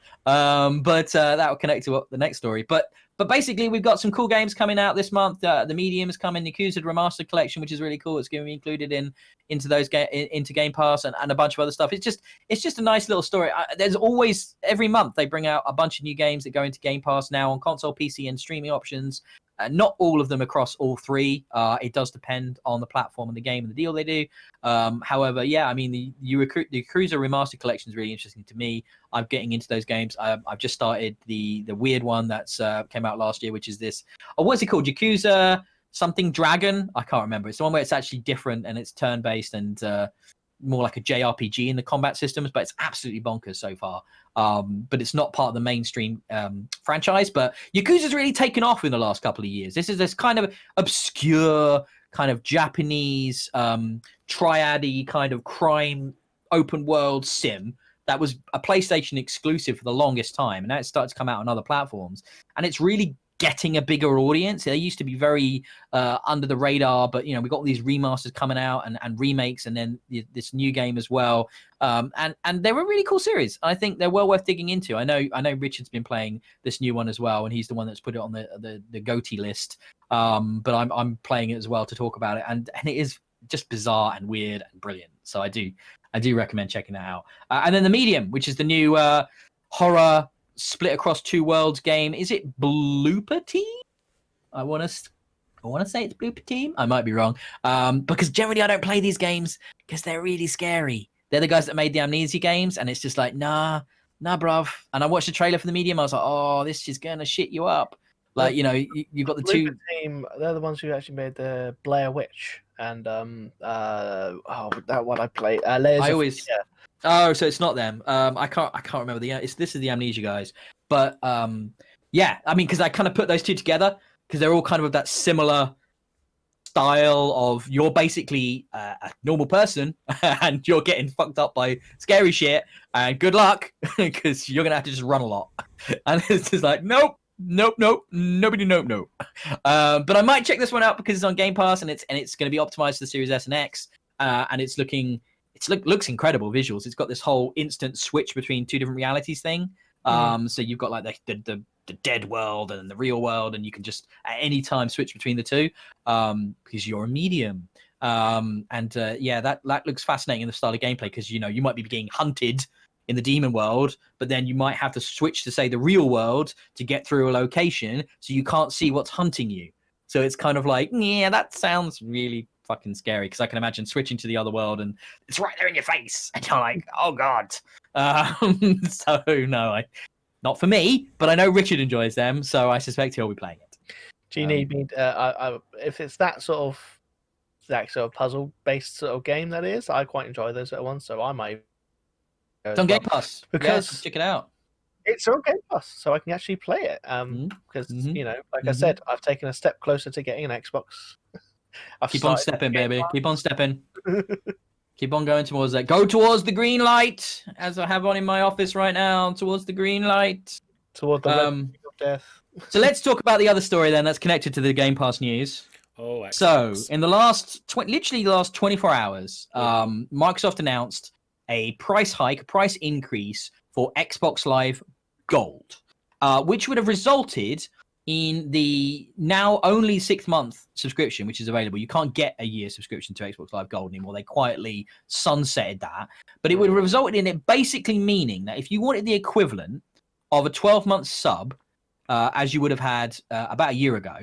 but that will connect to the next story. But basically, we've got some cool games coming out this month. The Medium is coming, the Yakuza Remaster collection, which is really cool. It's going to be included into Game Pass and a bunch of other stuff. It's just a nice little story. There's always, every month they bring out a bunch of new games that go into Game Pass now on console, PC, and streaming options. Not all of them across all three. It does depend on the platform and the game and the deal they do. However, yeah, I mean, the Yakuza Remaster collection is really interesting to me. I'm getting into those games. I've just started the weird one that's came out last year, which is this. Oh, what's it called? Yakuza something Dragon? I can't remember. It's the one where it's actually different and it's turn-based and more like a JRPG in the combat systems, but it's absolutely bonkers so far. But it's not part of the mainstream franchise. But Yakuza's really taken off in the last couple of years. This is this kind of obscure, kind of Japanese triad-y kind of crime open world sim that was a PlayStation exclusive for the longest time, and now it's started to come out on other platforms, and it's really getting a bigger audience. They used to be very under the radar, but we got all these remasters coming out and remakes, and then this new game as well. And they're a really cool series. I think they're well worth digging into. I know Richard's been playing this new one as well, and he's the one that's put it on the GOTY list. But I'm playing it as well to talk about it, and it is just bizarre and weird and brilliant. So I do recommend checking that out. And then The Medium, which is the new horror split across two worlds game. Is it Blooper Team? I want to say it's Blooper Team. I might be wrong. Because generally I don't play these games because they're really scary. They're the guys that made the Amnesia games, and it's just like, nah, bruv. And I watched the trailer for The Medium. I was like, oh, this is gonna shit you up. Like, you've got the Blooper two Team. They're the ones who actually made the Blair Witch and that one I played. Oh, so it's not them. I can't remember this is the Amnesia guys. But yeah, I mean, because I kind of put those two together because they're all kind of that similar style of you're basically a normal person and you're getting fucked up by scary shit, and good luck because you're gonna have to just run a lot. And it's just like nope, nobody, nope. But I might check this one out because it's on Game Pass and it's going to be optimized for the Series S and X, and it looks incredible visuals. It's got this whole instant switch between two different realities thing. So you've got like the dead world and the real world, and you can just at any time switch between the two because you're a medium. Yeah, that looks fascinating in the style of gameplay because you might be getting hunted in the demon world, but then you might have to switch to say the real world to get through a location, so you can't see what's hunting you. So it's kind of like, yeah, that sounds really fucking scary because I can imagine switching to the other world and it's right there in your face and you're like, oh god. So no, not for me, but I know Richard enjoys them, so I suspect he'll be playing it. Do you need me if it's that sort of puzzle based sort of game that is, I quite enjoy those sort of ones, so I might it's on Game Pass because check it out. It's on Game Pass, so I can actually play it. Because like I said, I've taken a step closer to getting an Xbox. Keep on stepping, baby. Keep on stepping. Keep on going towards that. Go towards the green light, as I have on in my office right now. Towards the green light. Toward the of death. So let's talk about the other story then that's connected to the Game Pass news. Oh, so in the last literally the last 24 hours, Microsoft announced a price increase for Xbox Live Gold, which would have resulted in the now only 6-month subscription, which is available. You can't get a year subscription to Xbox Live Gold anymore. They quietly sunsetted that. But it would have resulted in it basically meaning that if you wanted the equivalent of a 12-month sub, as you would have had about a year ago,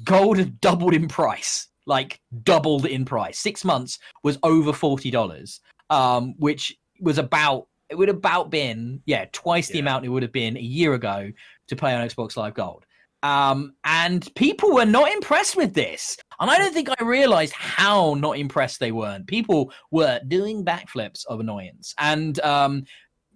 Gold had doubled in price, like doubled in price. 6 months was over $40, which was it would have about been twice the amount it would have been a year ago to play on Xbox Live Gold. And people were not impressed with this. And I don't think I realized how not impressed they weren't. People were doing backflips of annoyance. And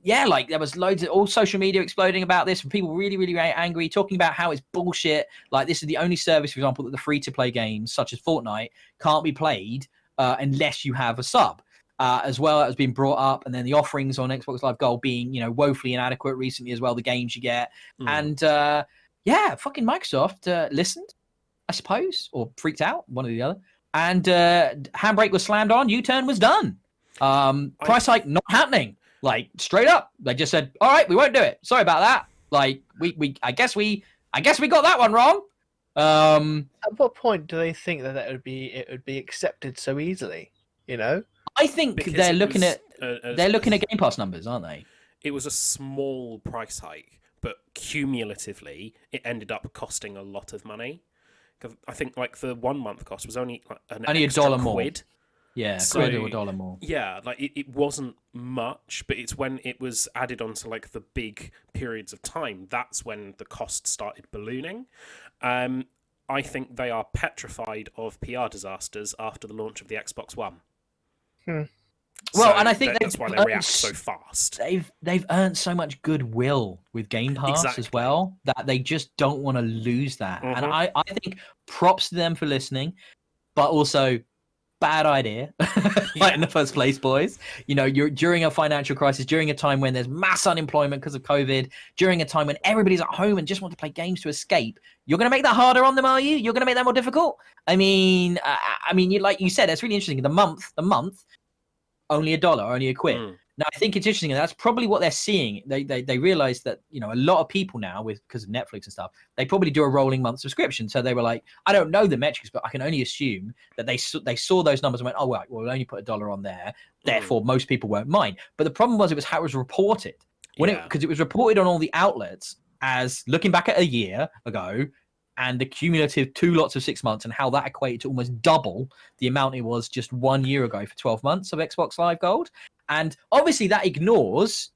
like there was loads of all social media exploding about this, and people really, really angry, talking about how it's bullshit. Like this is the only service, for example, that the free-to-play games, such as Fortnite, can't be played unless you have a sub. As well as being brought up, and then the offerings on Xbox Live Gold being, woefully inadequate recently as well, the games you get. And fucking Microsoft listened, I suppose, or freaked out, one or the other. And handbrake was slammed on, U-turn was done. Price hike not happening. Like straight up, they just said, "All right, we won't do it. Sorry about that." Like I guess we got that one wrong. At what point do they think that it would be accepted so easily? You know, I think Because they're it looking was at they're looking at Game Pass numbers, aren't they? It was a small price hike, but cumulatively, it ended up costing a lot of money. 'Cause I think like the 1 month cost was only like Only extra $1 more. quid. Yeah, So- quid or $1 more. Yeah, like it wasn't much, but it's when it was added onto like the big periods of time, that's when the cost started ballooning. I think they are petrified of PR disasters after the launch of the Xbox One. Well, and I think that's why they react so fast. They've earned so much goodwill with Game Pass as Exactly. well that they just don't want to lose that. And Mhm. I think props to them for listening, but also bad idea. Like in the first place, boys. You know, you're during a financial crisis, during a time when there's mass unemployment because of COVID, during a time when everybody's at home and just want to play games to escape. You're going to make that harder on them, are you? You're going to make that more difficult? I mean, you like you said, it's really interesting. The month, only $1, only a quid. Now, I think it's interesting. That's probably what they're seeing. They realize that, you know, a lot of people now, because of Netflix and stuff, they probably do a rolling month subscription. So they were like, I don't know the metrics, but I can only assume that they saw those numbers and went, oh, right, well, we'll only put $1 on there. Therefore, most people won't mind. But the problem was it was how it was reported. Because it was reported on all the outlets as looking back at a year ago and the cumulative 2 lots of 6 months and how that equated to almost double the amount it was just 1 year ago for 12 months of Xbox Live Gold. And obviously that ignores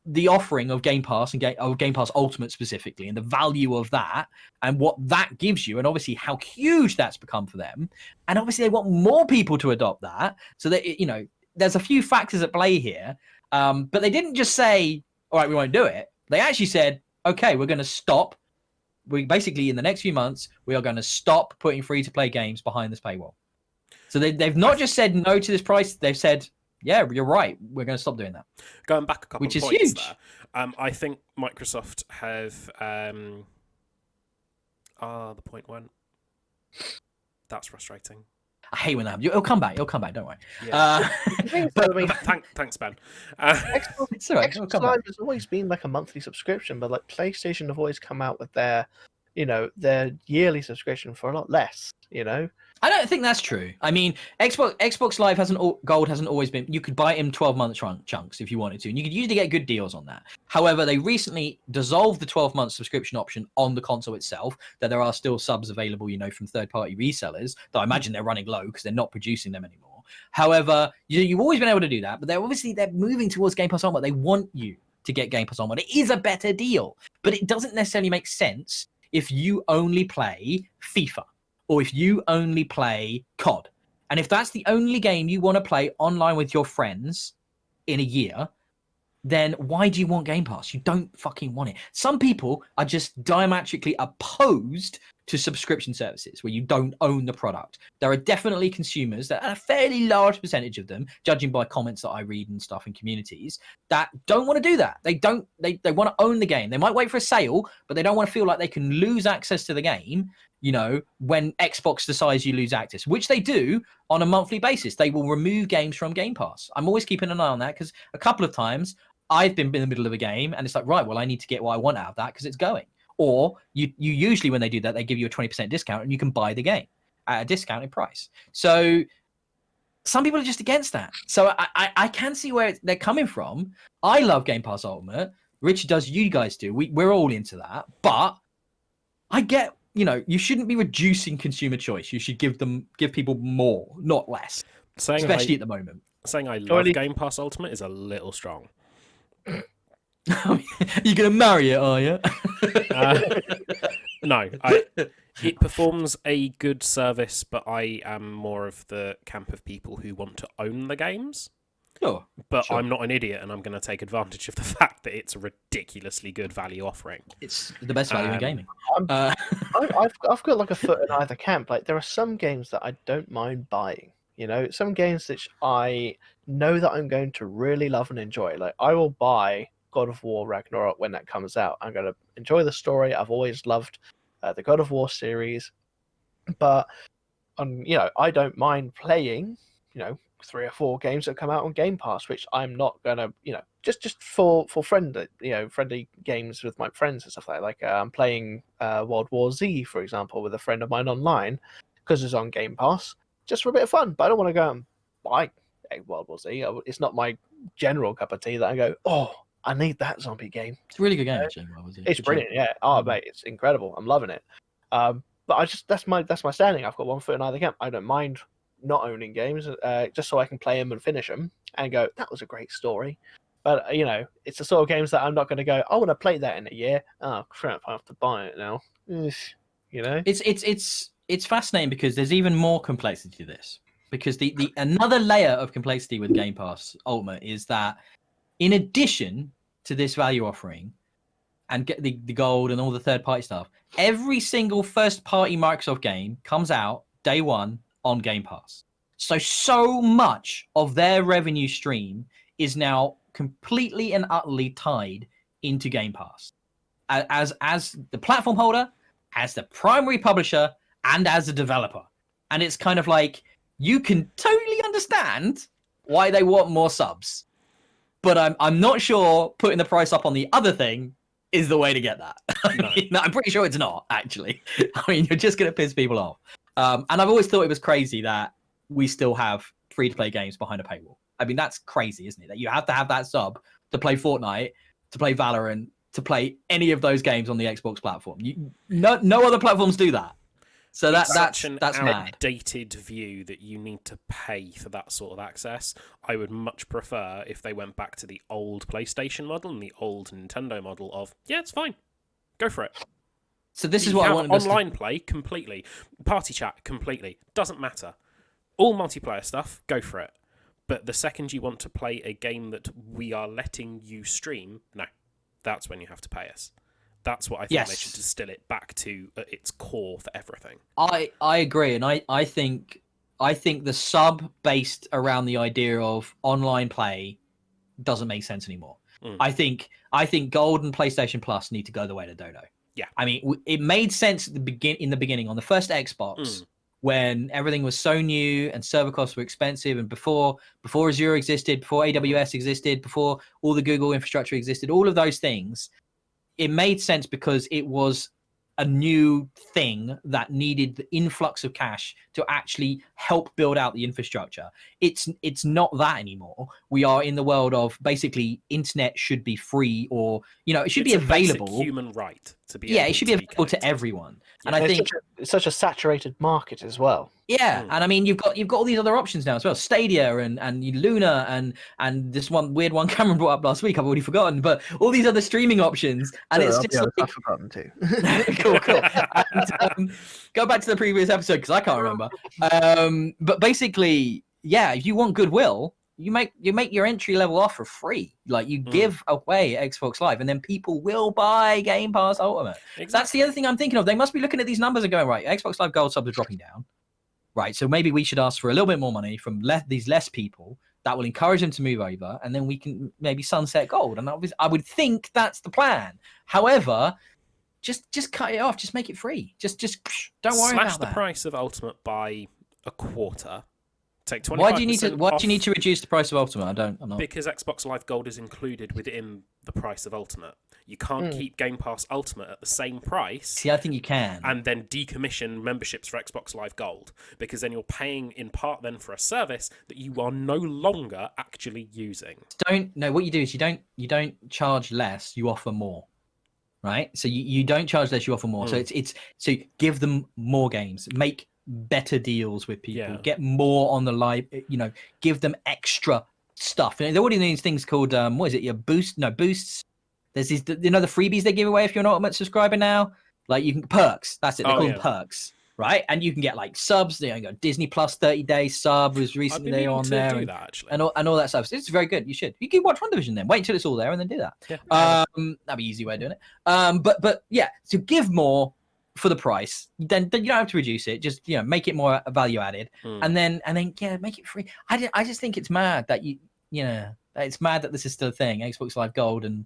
the offering of Game Pass and Game Pass Ultimate specifically and the value of that and what that gives you and obviously how huge that's become for them. And obviously they want more people to adopt that. So that, you know, there's a few factors at play here. But they didn't just say, all right, we won't do it. They actually said, okay, we're going to stop. We basically, in the next few months, we are going to stop putting free-to-play games behind this paywall. So they've not just said no to this price. They've said, yeah, you're right. We're going to stop doing that. Going back a couple Which of is points huge. there, I think Microsoft have... the point went. That's frustrating. I hate when that happens. It'll come back. Don't worry. Yeah. but Thanks, Ben. It's all right. It'll come Xbox Live back. has always been like a monthly subscription, but like PlayStation have always come out with their yearly subscription for a lot less. You know, I don't think that's true. I mean, Xbox Live Gold hasn't always been. You could buy it in 12-month chunks if you wanted to, and you could usually get good deals on that. However, they recently dissolved the 12-month subscription option on the console itself. That there are still subs available, you know, from third-party resellers. Though I imagine they're running low because they're not producing them anymore. However, you've always been able to do that, but they're moving towards Game Pass Ultimate. They want you to get Game Pass Ultimate. It is a better deal, but it doesn't necessarily make sense if you only play FIFA. Or if you only play COD. And if that's the only game you want to play online with your friends in a year, then why do you want Game Pass? You don't fucking want it. Some people are just diametrically opposed to subscription services where you don't own the product. There are definitely consumers, that a fairly large percentage of them, judging by comments that I read and stuff in communities, that don't want to do that. They want to own the game. They might wait for a sale, but they don't want to feel like they can lose access to the game, you know, when Xbox decides you lose access, which they do on a monthly basis. They will remove games from Game Pass. I'm always keeping an eye on that because a couple of times I've been in the middle of a game and it's like, right, well, I need to get what I want out of that because it's going. Or you usually, when they do that, they give you a 20% discount and you can buy the game at a discounted price. So some people are just against that. So I can see where they're coming from. I love Game Pass Ultimate. Richard does, you guys do. We're all into that. But I get, you know, you shouldn't be reducing consumer choice. You should give people more, not less. Especially at the moment. Saying I love Game Pass Ultimate is a little strong. You're gonna marry it, are you? No, it performs a good service, but I am more of the camp of people who want to own the games. Sure. But I'm not an idiot, and I'm going to take advantage of the fact that it's a ridiculously good value offering. It's the best value in gaming. I've got like a foot in either camp. Like there are some games that I don't mind buying. You know, some games that I know that I'm going to really love and enjoy. Like I will buy God of War Ragnarok when that comes out. I'm going to enjoy the story. I've always loved the God of War series, but you know, I don't mind playing, you know, 3 or 4 games that come out on Game Pass, which I'm not gonna, just for friendly games with my friends and stuff like that. Like I'm playing World War Z, for example, with a friend of mine online because it's on Game Pass, just for a bit of fun. But I don't want to go and buy a World War Z. It's not my general cup of tea that I go, oh, I need that zombie game. It's a really good game, actually. It's brilliant, yeah. Oh, mate, it's incredible. I'm loving it. But that's my standing. I've got one foot in either camp. I don't mind not owning games, just so I can play them and finish them and go, that was a great story. But it's the sort of games that I'm not going to go, I want to play that in a year. Oh crap, I have to buy it now. It's fascinating because there's even more complexity to this. Because the another layer of complexity with Game Pass Ultimate is that in addition to this value offering and get the gold and all the third-party stuff, every single first-party Microsoft game comes out day one on Game Pass. So much of their revenue stream is now completely and utterly tied into Game Pass. As the platform holder, as the primary publisher, and as a developer. And it's kind of like, you can totally understand why they want more subs. But I'm not sure putting the price up on the other thing is the way to get that. No. I'm pretty sure it's not, actually. I mean, you're just going to piss people off. And I've always thought it was crazy that we still have free-to-play games behind a paywall. I mean, that's crazy, isn't it? That you have to have that sub to play Fortnite, to play Valorant, to play any of those games on the Xbox platform. No other platforms do that. So that's an outdated view that you need to pay for that sort of access. I would much prefer if they went back to the old PlayStation model and the old Nintendo model of, yeah, it's fine. Go for it. So this is what I want. Online play, completely. Party chat, completely. Doesn't matter. All multiplayer stuff, go for it. But the second you want to play a game that we are letting you stream, no. That's when you have to pay us. That's what I think they should distill it back to at its core for everything. I agree, and I think the sub based around the idea of online play doesn't make sense anymore. I think Gold and PlayStation Plus need to go the way of Dodo. Yeah, I mean, it made sense at in the beginning on the first Xbox when everything was so new and server costs were expensive, and before Azure existed, before AWS existed, before all the Google infrastructure existed, all of those things. It made sense because it was a new thing that needed the influx of cash to actually help build out the infrastructure. It's not that anymore. We are in the world of basically internet should be free, or it should be available. Basic human right to be. Yeah, it should be available to everyone. Yeah. And I think it's such a saturated market as well. Yeah, and I mean you've got all these other options now as well. Stadia and Luna and this one weird one Cameron brought up last week. I've already forgotten, but all these other streaming options, and it's just I've forgotten too. cool. And, go back to the previous episode because I can't remember. But basically, yeah, if you want goodwill, you make your entry level offer free. Like you give away Xbox Live, and then people will buy Game Pass Ultimate. Exactly. That's the other thing I'm thinking of. They must be looking at these numbers and going, right, Xbox Live Gold subs are dropping down. Right, so maybe we should ask for a little bit more money from these less people. That will encourage them to move over, and then we can maybe sunset Gold. And I would think that's the plan. However, just cut it off. Just make it free. Just don't worry about that. Slash the price of Ultimate by a quarter. Take 25%. Why do you need to reduce the price of Ultimate? I'm not. Because Xbox Live Gold is included within the price of Ultimate. You can't keep Game Pass Ultimate at the same price. See, I think you can. And then decommission memberships for Xbox Live Gold, because then you're paying in part then for a service that you are no longer actually using. What you do is you don't charge less, you offer more. Right? So you don't charge less, you offer more. So so give them more games, make better deals with people, get more on the live, give them extra stuff. And they're already doing these things called boosts. There's these, the freebies they give away if you're an Ultimate subscriber now. Like you can perks. That's it. They call them perks, right? And you can get like subs. You got Disney Plus 30-day sub was recently on there, and all that stuff. So it's very good. You can watch WandaVision then. Wait until it's all there and then do that. Yeah. That'd be an easy way of doing it. But yeah, to give more for the price, then you don't have to reduce it. Just make it more value added, and then make it free. I just think it's mad that it's mad that this is still a thing. Xbox Live Gold and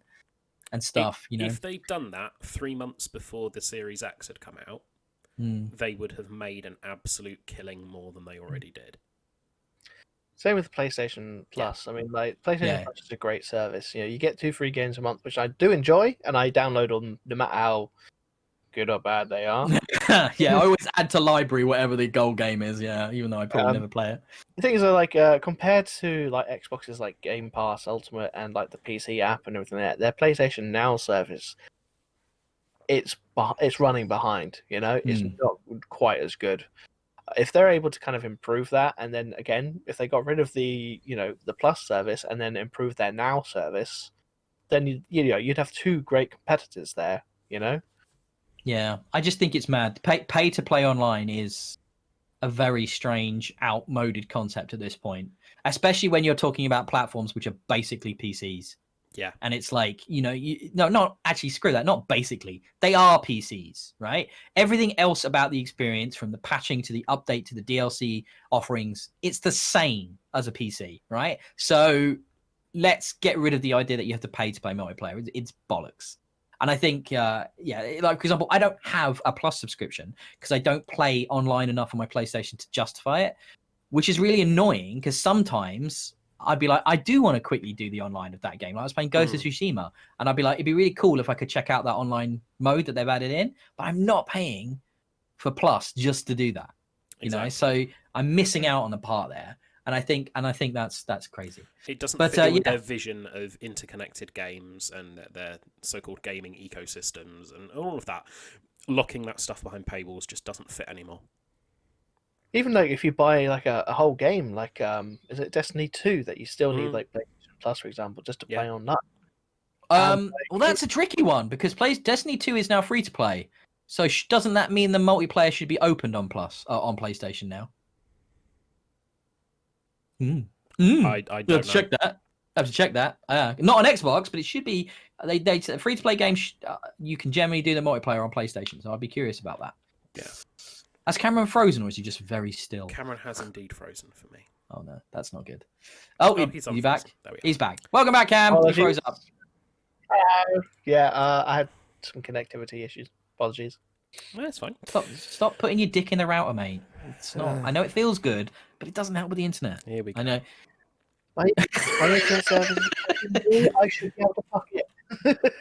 stuff. If they'd done that 3 months before the Series X had come out, they would have made an absolute killing more than they already did. Same with PlayStation Plus. I mean, like PlayStation Plus is a great service. You get 2 free games a month, which I do enjoy, and I download them no matter how good or bad they are. Yeah, I always add to library whatever the goal game is. Yeah, even though I probably never play it. The thing is, like compared to like Xbox's like Game Pass Ultimate and like the PC app and everything, their PlayStation Now service, it's running behind. It's not quite as good. If they're able to kind of improve that, and then again, if they got rid of the the Plus service and then improve their Now service, then you'd have 2 great competitors there. Yeah, I just think it's mad. Pay to play online is a very strange, outmoded concept at this point, especially when you're talking about platforms which are basically PCs. Yeah. And it's like, no, not actually, screw that. Not basically. They are PCs, right? Everything else about the experience, from the patching to the update to the DLC offerings, it's the same as a PC, right? So let's get rid of the idea that you have to pay to play multiplayer. It's bollocks. And I think, like, for example, I don't have a Plus subscription because I don't play online enough on my PlayStation to justify it, which is really annoying because sometimes I'd be like, I do want to quickly do the online of that game. Like I was playing Ghost of Tsushima, and I'd be like, it'd be really cool if I could check out that online mode that they've added in, but I'm not paying for Plus just to do that. So I'm missing out on the part there. And I think that's crazy. It doesn't fit in with their vision of interconnected games and their so-called gaming ecosystems and all of that. Locking that stuff behind paywalls just doesn't fit anymore. Even like if you buy like a whole game, like is it Destiny 2 that you still need like PlayStation Plus, for example, just to play on that? Well, that's a tricky one because Destiny 2 is now free to play. So doesn't that mean the multiplayer should be opened on on PlayStation now? I don't know. Check that. I have to check that. Not on Xbox, but it should be. They free to play games. You can generally do the multiplayer on PlayStation, so I'd be curious about that. Yeah. Has Cameron frozen, or is he just very still? Cameron has indeed frozen for me. Oh no, that's not good. Oh, he's back. He's back. Welcome back, Cam. Oh, he froze up. Yeah, I had some connectivity issues. Apologies. That's fine. Stop putting your dick in the router, mate. It's not. I know it feels good, but it doesn't help with the internet. Here we go. I know. I should be able to fuck it.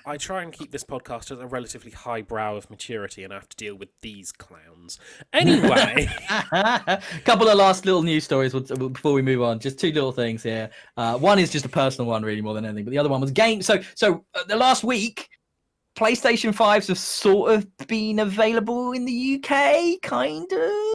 I try and keep this podcast at a relatively high brow of maturity, and I have to deal with these clowns. Anyway, a couple of last little news stories before we move on. Just 2 little things here. One is just a personal one, really, more than anything. But the other one was game. So the last week, PlayStation 5s have sort of been available in the UK, kind of.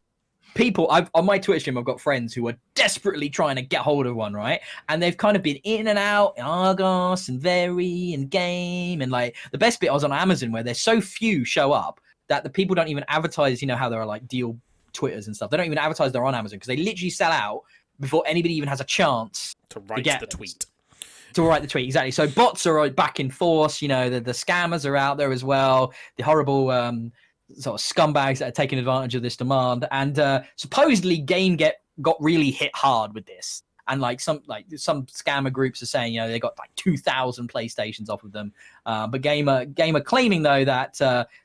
People, on my Twitch stream, I've got friends who are desperately trying to get hold of one, right? And they've kind of been in and out, in Argos and Very and Game. And like the best bit, I was on Amazon where there's so few show up that the people don't even advertise, how there are like deal Twitters and stuff. They don't even advertise they're on Amazon because they literally sell out before anybody even has a chance to write the tweet. To write the tweet, exactly. So bots are back in force. The scammers are out there as well. The horrible sort of scumbags that are taking advantage of this demand. And supposedly Game got really hit hard with this. And some scammer groups are saying, they got like 2,000 PlayStations off of them. But Game are claiming though that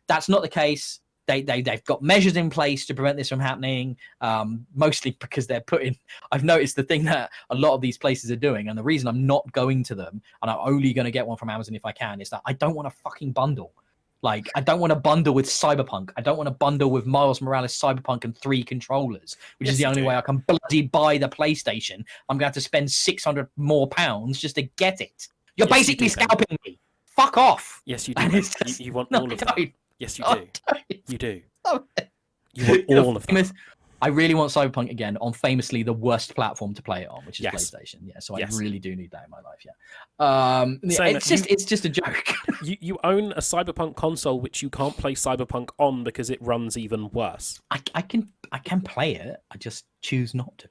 that's not the case. They've got measures in place to prevent this from happening, mostly because I've noticed the thing that a lot of these places are doing, and the reason I'm not going to them, and I'm only going to get one from Amazon if I can, is that I don't want a fucking bundle. Like, I don't want to bundle with Cyberpunk. I don't want to bundle with Miles Morales, Cyberpunk, and 3 controllers, which is the only way I can bloody buy the PlayStation. I'm going to have to spend £600 more just to get it. You're basically scalping me. Fuck off. Yes, you do. You want all of that. Yes, you do. You do. You want all of that. I really want Cyberpunk again on famously the worst platform to play it on, which is PlayStation. Yeah, so I really do need that in my life. Yeah, it's just a joke. you own a Cyberpunk console which you can't play Cyberpunk on because it runs even worse. I can play it. I just choose not to.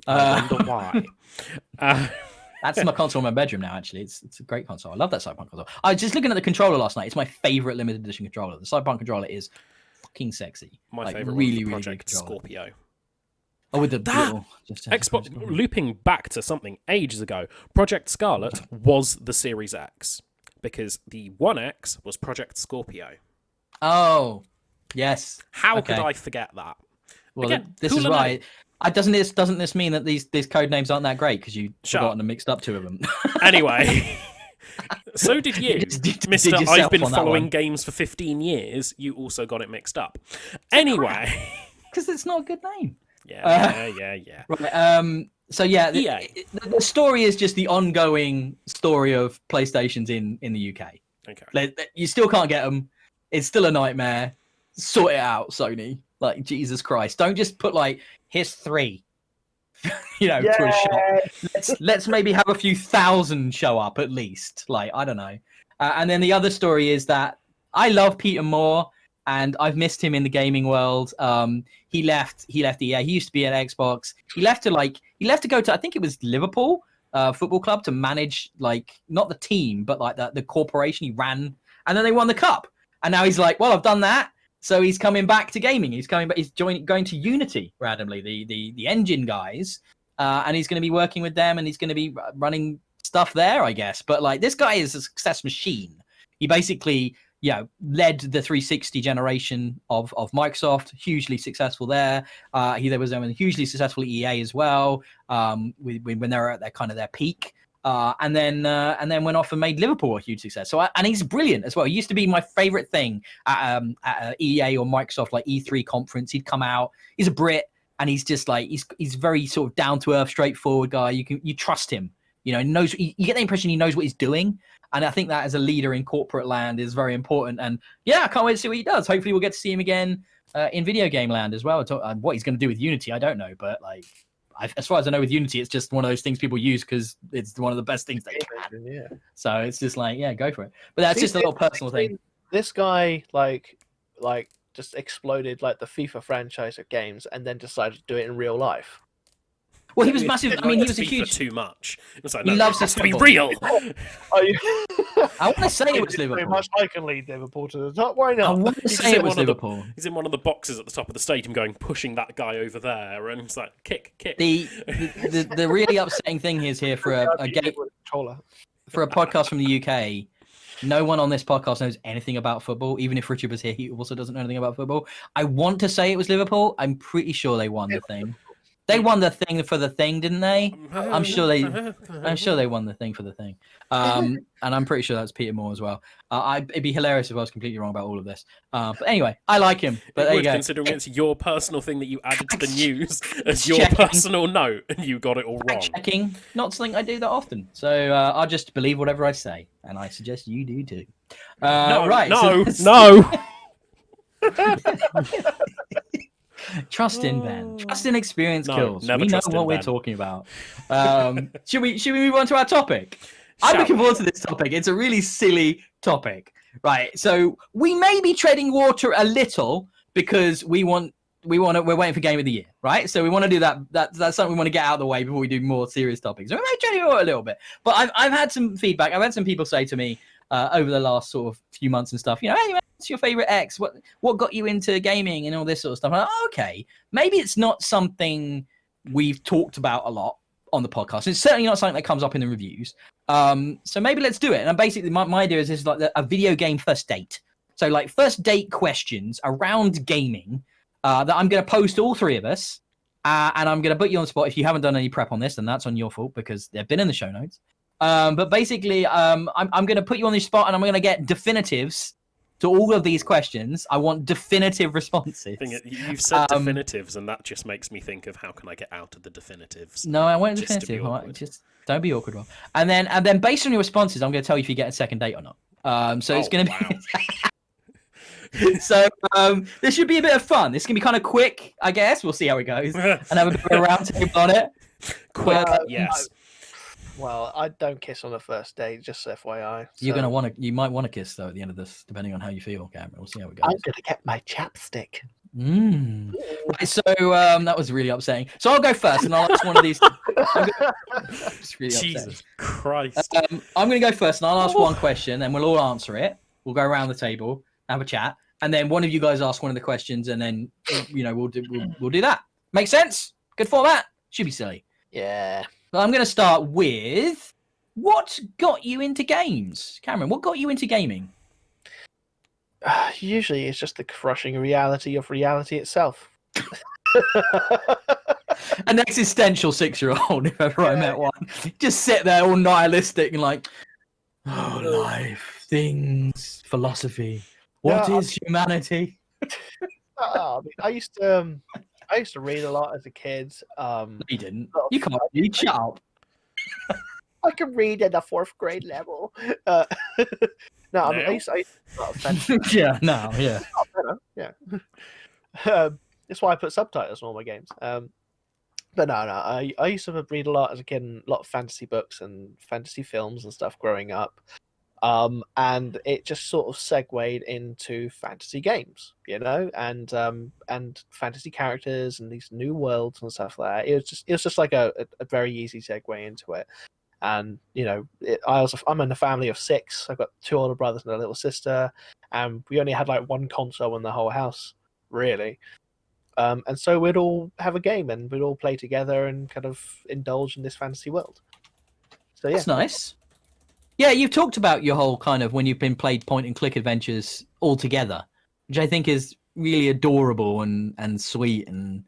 I wonder why. That's my console in my bedroom now, actually. It's a great console. I love that Cyberpunk console. I was just looking at the controller last night. It's my favorite limited edition controller. The Cyberpunk controller is fucking sexy. My favorite really, was really Project Scorpio. Oh, with the Xbox. Looping back to something ages ago, Project Scarlet was the Series X because the One X was Project Scorpio. Oh, yes. How could I forget that? Well, Again, this is why Doesn't this mean that these code names aren't that great because you've forgotten and mixed up two of them? Anyway, so did you, Mister. I've been following games for 15 years. You also got it mixed up. Anyway, because it's not a good name. Yeah. Right. So yeah, the story is just the ongoing story of PlayStations in the UK. Okay. You still can't get them. It's still a nightmare. Sort it out, Sony. Like, Jesus Christ. Don't just put, like, here's 3. To a shop. Let's maybe have a few thousand show up at least. Like, I don't know. And then the other story is that I love Peter Moore, and I've missed him in the gaming world. He left EA. He used to be at Xbox. He left to go to, I think it was Liverpool Football Club, to manage, like, not the team, but like the corporation he ran. And then they won the cup. And now he's like, well, I've done that. So he's coming back to gaming. He's coming back. He's going to Unity randomly, the engine guys, and he's going to be working with them, and he's going to be running stuff there, I guess. But like, this guy is a success machine. He basically, led the 360 generation of Microsoft, hugely successful there. There was hugely successful at EA as well, when they were at their peak. And then went off and made Liverpool a huge success. And he's brilliant as well. He used to be my favorite thing at EA or Microsoft, like E3 conference. He'd come out. He's a Brit, and he's just like he's very sort of down to earth, straightforward guy. You trust him. He knows. You get the impression he knows what he's doing. And I think that as a leader in corporate land is very important. And I can't wait to see what he does. Hopefully, we'll get to see him again in video game land as well. What he's going to do with Unity, I don't know, but like. As far as I know, with Unity, it's just one of those things people use because it's one of the best things they can. Yeah. So it's just like, go for it. But that's just a little personal thing. This guy, like, just exploded like the FIFA franchise of games, and then decided to do it in real life. Well, he was massive. I mean, he was a huge. Too much. It was like, he loves to be real. I want to say it was Liverpool. Pretty much, I can lead Liverpool to the top. Why not? I want to say it was Liverpool. He's in one of the boxes at the top of the stadium, pushing that guy over there, and it's like kick. The really upsetting thing is here for a podcast from the UK. No one on this podcast knows anything about football. Even if Richard was here, he also doesn't know anything about football. I want to say it was Liverpool. I'm pretty sure they won the thing. They won the thing for the thing, didn't they? I'm sure they won the thing for the thing. And I'm pretty sure that's Peter Moore as well. It'd be hilarious if I was completely wrong about all of this. But anyway, I like him. But there you go. Considering it's your personal thing that you added to the news as your personal note, and you got it all wrong. Checking, not something I do that often. So I'll just believe whatever I say, and I suggest you do too. No. Trust in Ben. Trust in experience kills. We know what we're talking about. Should we move on to our topic? I'm looking forward to this topic. It's a really silly topic, right? So we may be treading water a little because we're waiting for Game of the Year, right? So we want to do that. That's something we want to get out of the way before we do more serious topics. So we may tread water a little bit, but I've had some feedback. I've had some people say to me over the last sort of few months and stuff, hey man, what's your favorite X? What got you into gaming and all this sort of stuff? I'm like, okay, maybe it's not something we've talked about a lot on the podcast. It's certainly not something that comes up in the reviews. So maybe let's do it. And basically, my idea is this is like a video game first date. So like first date questions around gaming that I'm going to post to all three of us. And I'm going to put you on the spot. If you haven't done any prep on this, then that's on your fault because they've been in the show notes. But basically, I'm going to put you on the spot and I'm going to get definitives to all of these questions. I want definitive responses. You've said definitives, and that just makes me think of how can I get out of the definitives. No, I want definitive. Just don't be awkward, Rob. And then based on your responses, I'm going to tell you if you get a second date or not. So it's going to be. So this should be a bit of fun. This can be kind of quick, I guess. We'll see how it goes, and have a bit of a round table on it. Quick, yes. Well, I don't kiss on the first date, just FYI. So. You might want to kiss though at the end of this, depending on how you feel, Cameron. We'll see how it goes. I'm gonna get my chapstick. Right, so that was really upsetting. So I'll go first, and I'll ask one of these. Jesus Christ! I'm going to go first, and I'll ask one question, and we'll all answer it. We'll go around the table, have a chat, and then one of you guys ask one of the questions, and then we'll do that. Make sense? Good format. Should be silly. Yeah. Well, I'm going to start with what got you into games, Cameron? What got you into gaming? Usually, it's just the crushing reality of reality itself. An existential 6-year-old, if ever I met one. Just sit there all nihilistic and like, oh, life, things, philosophy. What is humanity? I used to read a lot as a kid. No, you didn't. You can't read. Shut up. I can read at the 4th grade level. No, I mean, I used to read a lot of fantasy. Yeah, no, yeah. Yeah. That's why I put subtitles on all my games. But no, I used to read a lot as a kid, and a lot of fantasy books and fantasy films and stuff growing up. And it just sort of segued into fantasy games, and fantasy characters and these new worlds and stuff like that. It was just like a very easy segue into it. And I'm in a family of 6. I've got 2 older brothers and a little sister, and we only had like one console in the whole house, really. And so we'd all have a game and we'd all play together and kind of indulge in this fantasy world. So yeah, that's nice. Yeah, you've talked about your whole kind of when you've been played point and click adventures all together, which I think is really adorable and sweet, and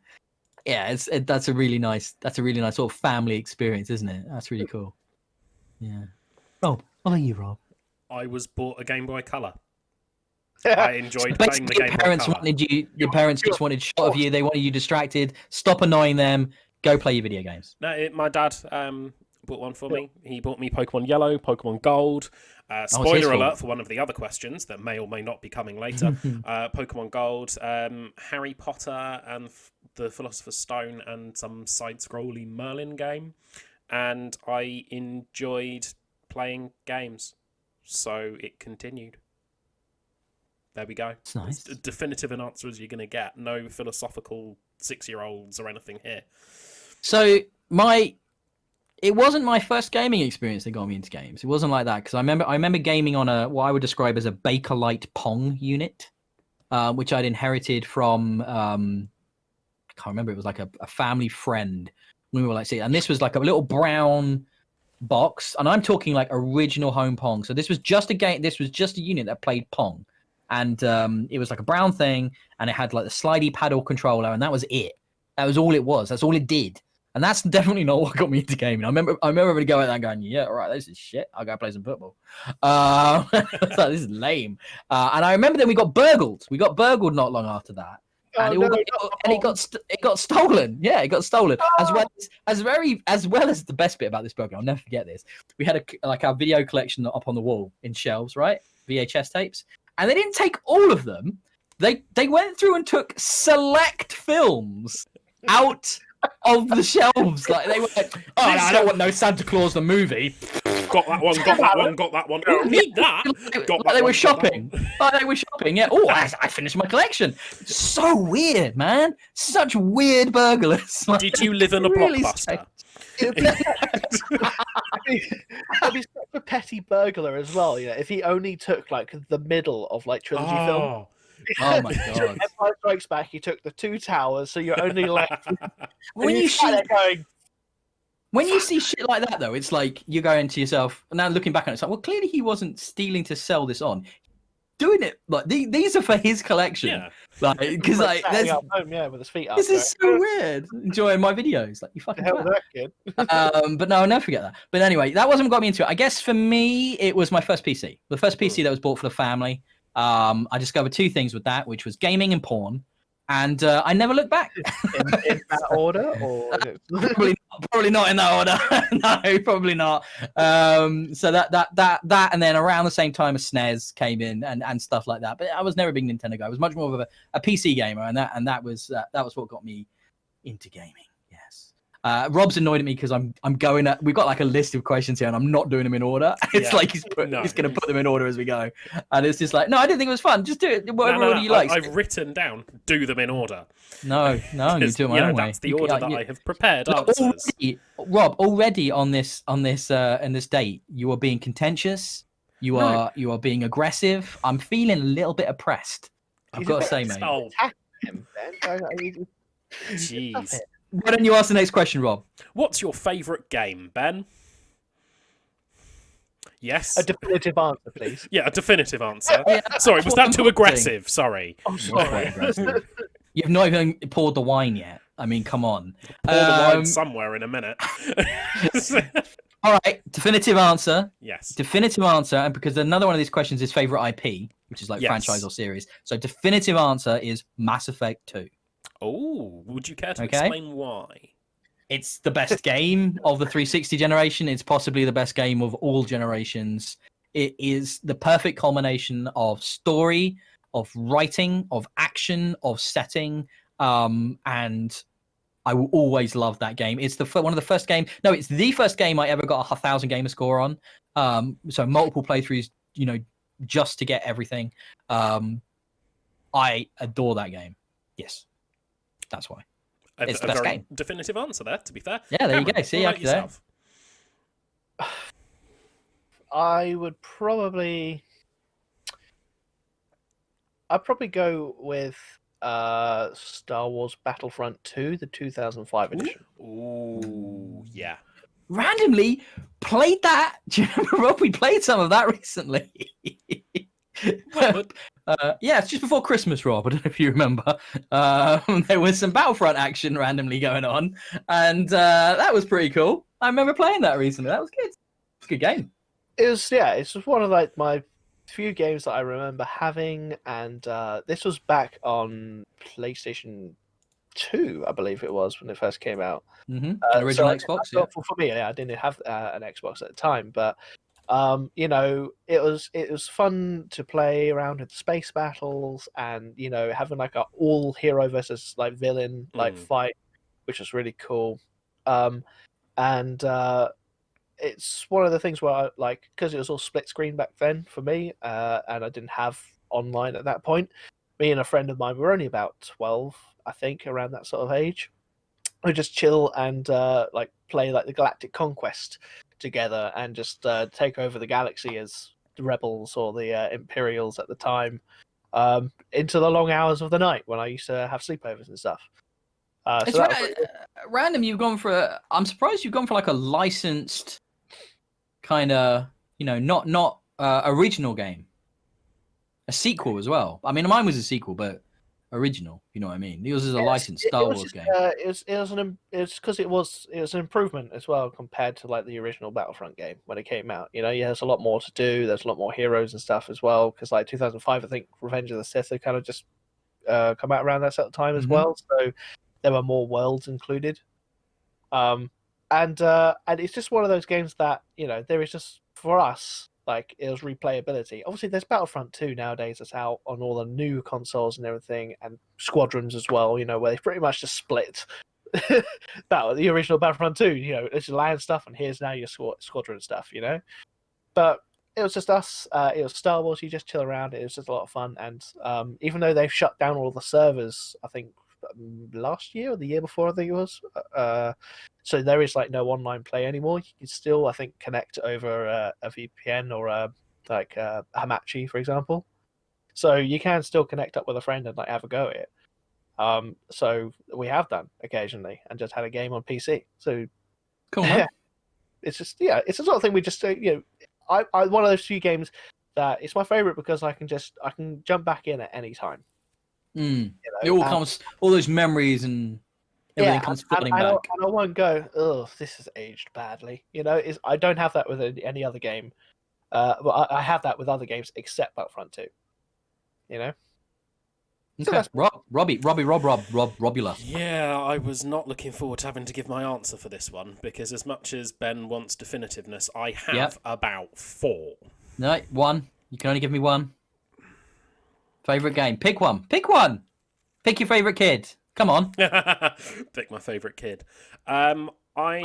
yeah, that's a really nice sort of family experience, isn't it? That's really cool. Yeah. Rob, what are you, Rob? I was bought a Game Boy Color. I enjoyed playing the Game Boy Color. Your parents just wanted shot of you. They wanted you distracted. Stop annoying them. Go play your video games. No, my dad bought one for me. He bought me Pokemon Yellow, Pokemon Gold. Spoiler alert for one of the other questions that may or may not be coming later. Pokemon Gold, Harry Potter and the Philosopher's Stone, and some side-scrolling Merlin game. And I enjoyed playing games, so it continued. There we go. That's nice. As definitive an answer as you're going to get. No philosophical 6-year-olds or anything here. So it wasn't my first gaming experience that got me into games. It wasn't like that, because I remember gaming on what I would describe as a Bakelite Pong unit, which I'd inherited from I can't remember. It was like a family friend. We were like, and this was like a little brown box, and I'm talking like original home Pong. So this was just a game. This was just a unit that played Pong, and it was like a brown thing, and it had like the slidey paddle controller, and that was it. That was all it was. That's all it did. And that's definitely not what got me into gaming. I remember going out there and going, yeah, all right, this is shit. I'll go play some football. So this is lame. And I remember then we got burgled. We got burgled not long after that. And it got stolen. Yeah, it got stolen. As well as the best bit about this burglary, I'll never forget this. We had our video collection up on the wall in shelves, right? VHS tapes. And they didn't take all of them. They went through and took select films out of the shelves. Like they were like, oh, I don't want no Santa Claus the movie. Got that one. Oh, need that. They were shopping. They were shopping. Yeah. Oh, I finished my collection. So weird, man. Such weird burglars. Like, did you live in a blockbuster? I'd be such a petty burglar as well. If he only took like the middle of like trilogy film. Oh my god! Empire Strikes Back. He took the 2 towers, so you're only left. When you see shit like that, though, it's like you're going to yourself. Now looking back on it, it's like, well, clearly he wasn't stealing to sell this on. Doing it like these are for his collection. Yeah. Like because like there's with his feet up. This is so weird. Enjoying my videos, like you fucking. Hell that kid. But no, I'll never forget that. But anyway, that wasn't what got me into it. I guess for me, it was my first PC. The first PC that was bought for the family. I discovered 2 things with that, which was gaming and porn, and I never looked back. in that order, or probably not in that order. No, probably not. So that, and then around the same time as SNES came in and stuff like that. But I was never a big Nintendo guy. I was much more of a PC gamer, and that was what got me into gaming. Yes. Rob's annoyed at me because I'm going at. We've got like a list of questions here, and I'm not doing them in order. It's like he's going to put them in order as we go, and it's just like, no, I didn't think it was fun. Just do it whatever order you like. I've written down, do them in order. No, you do it my own way. That's the order that I have prepared answers. Rob, already on this date, you are being contentious. You are being aggressive. I'm feeling a little bit oppressed. I've got to say, mate. Oh. Jeez. Why don't you ask the next question, Rob? What's your favourite game, Ben? Yes. A definitive answer, please. Yeah, a definitive answer. Sorry, was that too aggressive? Sorry. I'm sorry. You've not even poured the wine yet. I mean, come on. Pour the wine somewhere in a minute. All right, definitive answer. Yes. Definitive answer, and because another one of these questions is favorite IP, which is like franchise or series. So definitive answer is Mass Effect 2. Oh, would you care to explain why? It's the best game of the 360 generation. It's possibly the best game of all generations. It is the perfect culmination of story, of writing, of action, of setting, and I will always love that game. It's one of the first game. No, it's the first game I ever got a 1,000 gamer score on. So multiple playthroughs, just to get everything. I adore that game. Yes, that's why. It's the best game. Definitive answer there, to be fair. Yeah, there you go. See, what about yourself? I'd probably go with Star Wars Battlefront 2, the 2005 edition. Ooh, yeah. Randomly played that. Do you remember, Rob? We played some of that recently. Yeah, it's just before Christmas, Rob. I don't know if you remember. There was some Battlefront action randomly going on, and that was pretty cool. I remember playing that recently. That was good. It's a good game. It's just one of like my few games that I remember having, and this was back on PlayStation 2, I believe it was when it first came out. Original Xbox. Yeah. For me, I didn't have an Xbox at the time, but it was fun to play around with the space battles, and having like a all hero versus like villain like fight, which was really cool. And it's one of the things where I because it was all split screen back then for me, and I didn't have online at that point. Me and a friend of mine were only about 12, I think, around that sort of age. We just chill and play like the Galactic Conquest together, and just take over the galaxy as the rebels or the Imperials at the time, into the long hours of the night when I used to have sleepovers and stuff. It's random. You've gone for. I'm surprised you've gone for like a licensed kind of, not original game. A sequel as well. I mean, mine was a sequel, but original. You know what I mean? Yours is a licensed Star Wars game. It's because it was an improvement as well compared to like the original Battlefront game when it came out. There's a lot more to do. There's a lot more heroes and stuff as well. Because like 2005, I think Revenge of the Sith had kind of just come out around that sort of time as well. So there were more worlds included. And it's just one of those games that there is just, for us, like, it was replayability. Obviously there's Battlefront 2 nowadays that's out on all the new consoles and everything, and Squadrons as well, where they pretty much just split the original Battlefront 2, it's your land stuff and here's now your Squadron stuff, but it was just us. It was Star Wars. You just chill around. It was just a lot of fun. And even though they've shut down all the servers, I think last year or the year before, I think it was. So there is like no online play anymore. You can still, I think, connect over a VPN or a Hamachi, for example. So you can still connect up with a friend and like have a go at it. So we have done occasionally and just had a game on PC. So cool. Yeah, it's just it's the sort of thing we just I one of those few games that it's my favorite because I can jump back in at any time. It all comes, all those memories and everything comes flooding back. And I won't go, oh, this has aged badly. I don't have that with any other game. But I have that with other games except Battlefront 2. Okay. So Robula. Yeah, I was not looking forward to having to give my answer for this one, because as much as Ben wants definitiveness, I have about 4. No, 1. You can only give me 1. Favorite game. Pick one. Pick one. Pick your favorite kid. Come on. Pick my favorite kid. Cameron. I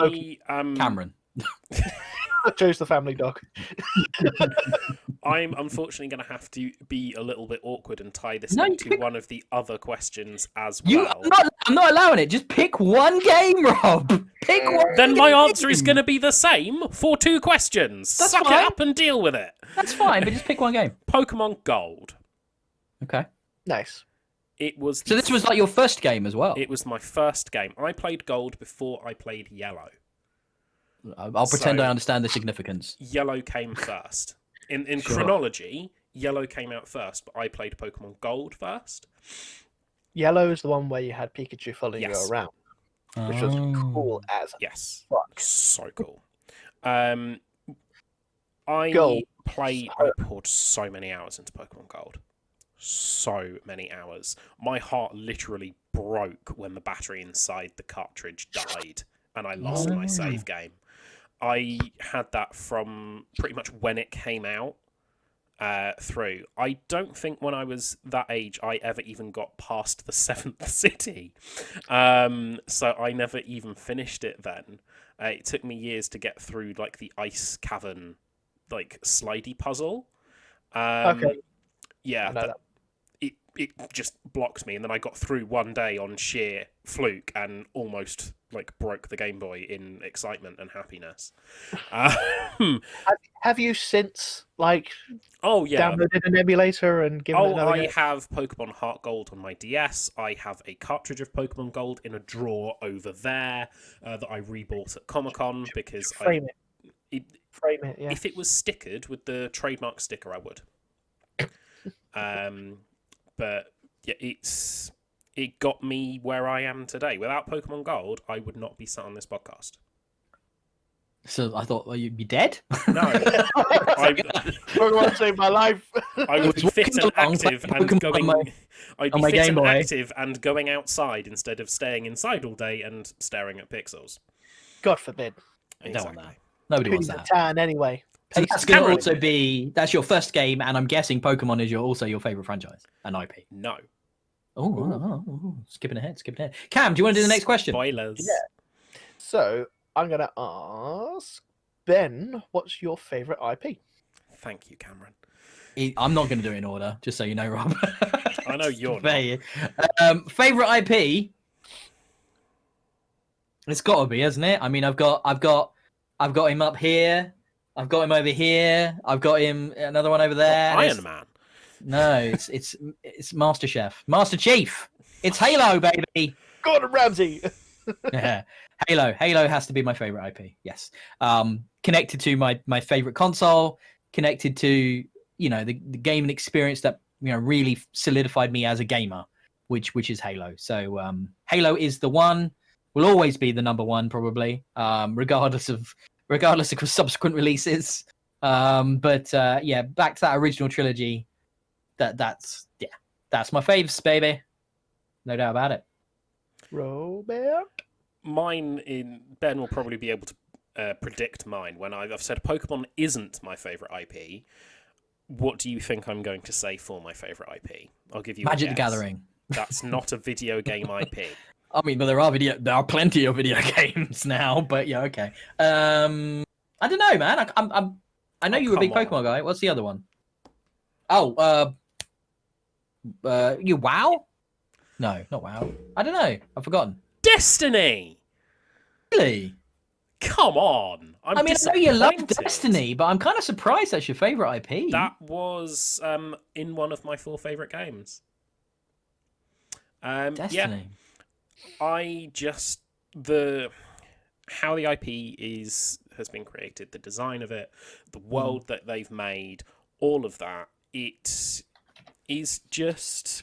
chose the family dog. I'm unfortunately going to have to be a little bit awkward and tie this into one of the other questions as well. I'm not allowing it. Just pick one game, Rob. Pick one. Then my answer is going to be the same for 2 questions. Suck it up and deal with it. That's fine, but just pick one game. Pokemon Gold. Okay. Nice. So this was like your first game as well? It was my first game. I played Gold before I played Yellow. I'll pretend I understand the significance. Yellow came first. In chronology, Yellow came out first, but I played Pokemon Gold first. Yellow is the one where you had Pikachu following you around. which was cool as Yes, fuck. so cool. I Gold. I poured so many hours into Pokemon Gold. So many hours. My heart literally broke when the battery inside the cartridge died and I lost my save game. I had that from pretty much when it came out through. I don't think when I was that age I ever even got past the 7th city. So I never even finished it then. It took me years to get through like the ice cavern like slidey puzzle. Okay. Yeah, it just blocked me, and then I got through one day on sheer fluke and almost like broke the Game Boy in excitement and happiness. Have you since like downloaded an emulator and given it another I go? have Pokemon Heart Gold on my DS. I have a cartridge of Pokemon Gold in a drawer over there that I rebought at Comic-Con because Frame it. Yeah. If it was stickered with the trademark sticker, I would. But yeah, it got me where I am today. Without Pokemon Gold, I would not be sat on this podcast. So I thought, well, you'd be dead. No, Pokemon saved my life. I would be fit and active and going. I'd be fit and active and going outside instead of staying inside all day and staring at pixels. God forbid. I don't want that. Nobody wants that. Tan anyway. So that's going to also be that's your first game, and I'm guessing Pokemon is also your favorite franchise and IP. No. Oh, skipping ahead. Cam, do you want to do the next question? Spoilers. Yeah. So I'm going to ask Ben, what's your favorite IP? Thank you, Cameron. I'm not going to do it in order, just so you know, Rob. I know you're not. Favorite IP. It's got to be, hasn't it? I mean, I've got him up here. I've got him over here. I've got him another one over there. Iron Man. No, it's Master Chef, Master Chief. It's Halo, baby. Gordon Ramsay. Yeah, Halo has to be my favorite IP. Yes, connected to my favorite console, connected to the gaming experience that really solidified me as a gamer, which is Halo. So Halo is the one. Will always be the number one, probably, regardless of subsequent releases. But back to that original trilogy. That's my faves, baby. No doubt about it. Robert? Ben will probably be able to predict mine. When I've said Pokemon isn't my favourite IP, what do you think I'm going to say for my favourite IP? I'll give you Magic a the guess. Gathering. That's not a video game IP. I mean, but there are plenty of video games now. But yeah, okay. I don't know, man. I know you were a big Pokemon guy. What's the other one? Oh, you WoW? No, not WoW. I don't know. I've forgotten. Destiny. Really? Come on. I know you love Destiny, but I'm kind of surprised that's your favorite IP. That was in one of my 4 favorite games. Destiny. Yeah, how the IP has been created, the design of it, the world that they've made, all of that. It is just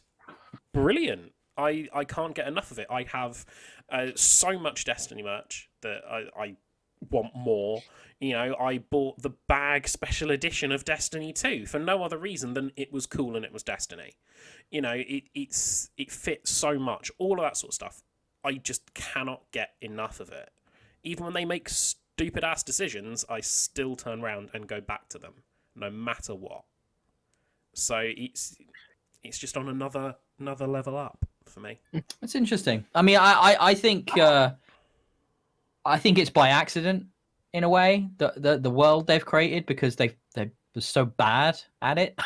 brilliant. I can't get enough of it. I have so much Destiny merch that I want more. I bought the bag special edition of Destiny 2 for no other reason than it was cool and it was Destiny. It fits so much. All of that sort of stuff. I just cannot get enough of it. Even when they make stupid ass decisions, I still turn around and go back to them, no matter what. So it's just on another level up for me. That's interesting. I mean, I think it's by accident in a way the world they've created because they were so bad at it.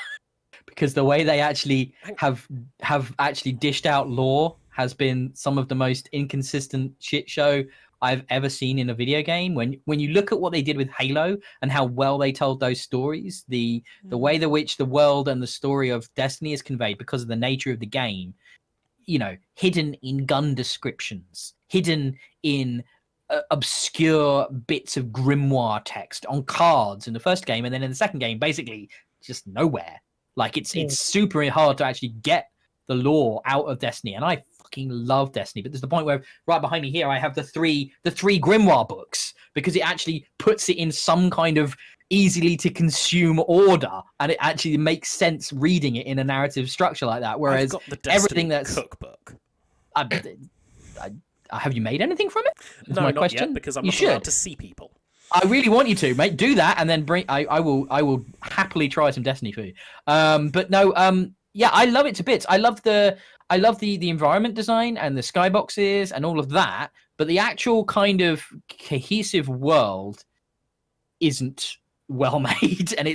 Because the way they actually have actually dished out lore has been some of the most inconsistent shit show I've ever seen in a video game. When you look at what they did with Halo and how well they told those stories, the way in which the world and the story of Destiny is conveyed because of the nature of the game, hidden in gun descriptions, hidden in obscure bits of grimoire text on cards in the first game, and then in the second game, basically just nowhere. Like it's super hard to actually get the lore out of Destiny, and I fucking love Destiny. But there's the point where right behind me here, I have the three Grimoire books, because it actually puts it in some kind of easily to consume order, and it actually makes sense reading it in a narrative structure like that. Whereas I've got the Destiny everything that's cookbook. Have you made anything from it? That's no, my not question. yet, because I'm you not should. allowed to see people. I really want you to, mate. Do that, and then bring. I will happily try some Destiny for you. But no, yeah, I love it to bits. I love the environment design and the skyboxes and all of that. But the actual kind of cohesive world isn't well made, and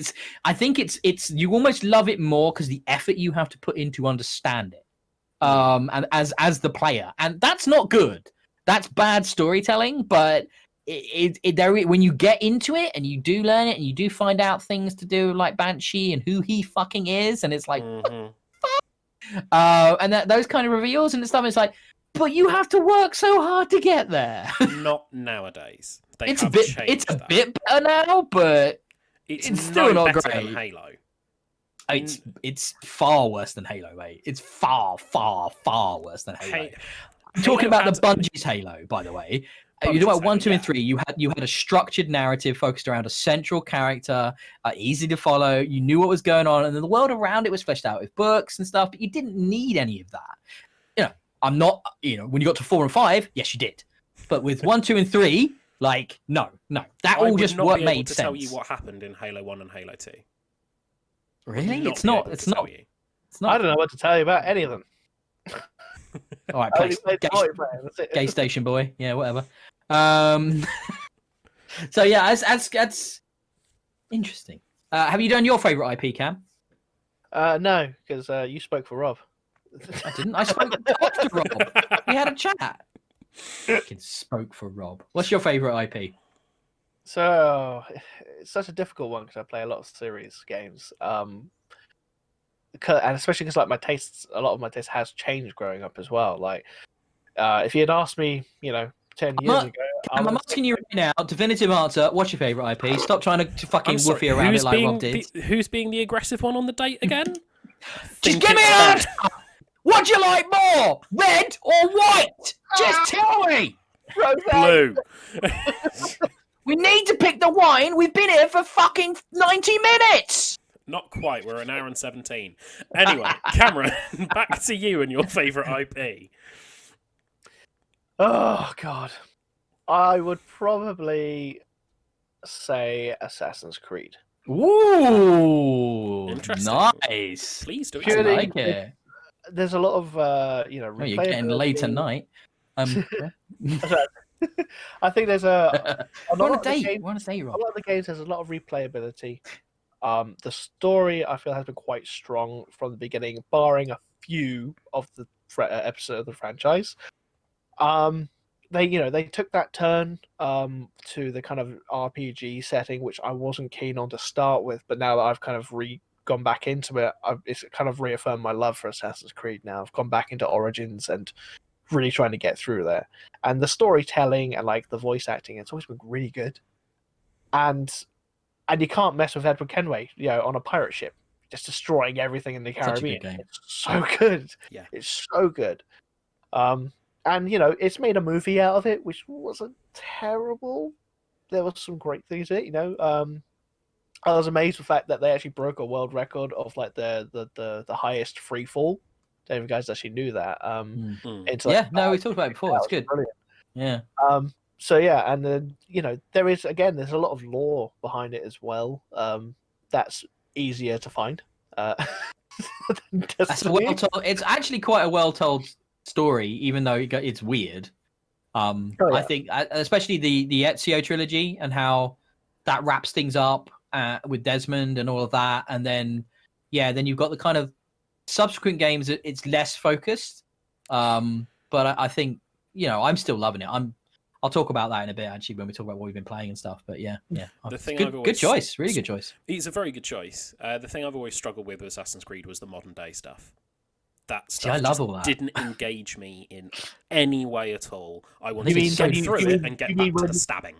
I think it's you almost love it more because the effort you have to put in to understand it. And as the player, and that's not good. That's bad storytelling, but. When you get into it and you do learn it and you do find out things to do like Banshee and who he fucking is, and it's like what the fuck? And those kind of reveals and stuff, it's like, but you have to work so hard to get there. Not nowadays. It's a bit better now, but it's still not great. Than Halo. It's far worse than Halo, mate. It's far worse than Halo. I'm talking about the Bungie's Halo, by the way. You do about 1, 2, and 3. You had a structured narrative focused around a central character, easy to follow. You knew what was going on, and then the world around it was fleshed out with books and stuff. But you didn't need any of that. I'm not. When you got to 4 and 5, yes, you did. But with 1, 2, and 3, like no, that all just what made sense. I would not be able to tell you what happened in Halo 1 and Halo 2. Really? It's not. I don't know what to tell you about any of them. All right, gay station boy. Yeah, whatever. So yeah, that's interesting. Have you done your favorite IP, Cam? No, because you spoke for Rob. I didn't. I spoke to Rob. We had a chat. Fucking spoke for Rob. What's your favorite IP? So it's such a difficult one because I play a lot of series games. And especially because like a lot of my taste has changed growing up as well. Like, if you had asked me, 10 years ago, I'm asking you right now, definitive answer. What's your favorite IP? Stop trying to fucking woofy around it like Rob did. Who's being the aggressive one on the date again? Just give me an answer. What do you like more, red or white? Just tell me. Blue. We need to pick the wine. We've been here for fucking 90 minutes. Not quite. We're an hour and 17. Anyway, Cameron, back to you and your favourite IP. Oh, God. I would probably say Assassin's Creed. Ooh, interesting. Nice. Please do Purely, I like it. There's a lot of, you're getting late at night. I think there's a lot of the games, Rob. a lot of the games has a lot of replayability. The story I feel has been quite strong from the beginning, barring a few of the episodes of the franchise. They took that turn to the kind of RPG setting, which I wasn't keen on to start with, but now that I've kind of gone back into it, it's kind of reaffirmed my love for Assassin's Creed. Now I've gone back into Origins and really trying to get through there, and the storytelling and like the voice acting, it's always been really good. And you can't mess with Edward Kenway, on a pirate ship, just destroying everything in the Caribbean. It's so good. Yeah, it's so good. And it's made a movie out of it, which wasn't terrible. There was some great things in it. I was amazed with the fact that they actually broke a world record of like the highest free fall. I don't know if you guys actually knew that. We talked about it before. It's good. Brilliant. Yeah. So yeah, and then there's a lot of lore behind it as well. That's easier to find. It's actually quite a well told story, even though it's weird. I think, especially the Ezio trilogy and how that wraps things up with Desmond and all of that, and then you've got the kind of subsequent games. It's less focused, but I think I'm still loving it. I'll talk about that in a bit, actually, when we talk about what we've been playing and stuff. But yeah. Good choice. Really good choice. It's a very good choice. The thing I've always struggled with Assassin's Creed was the modern day stuff. That stuff I love all that. Didn't engage me in any way at all. I wanted to go through it and get back to the stabbing.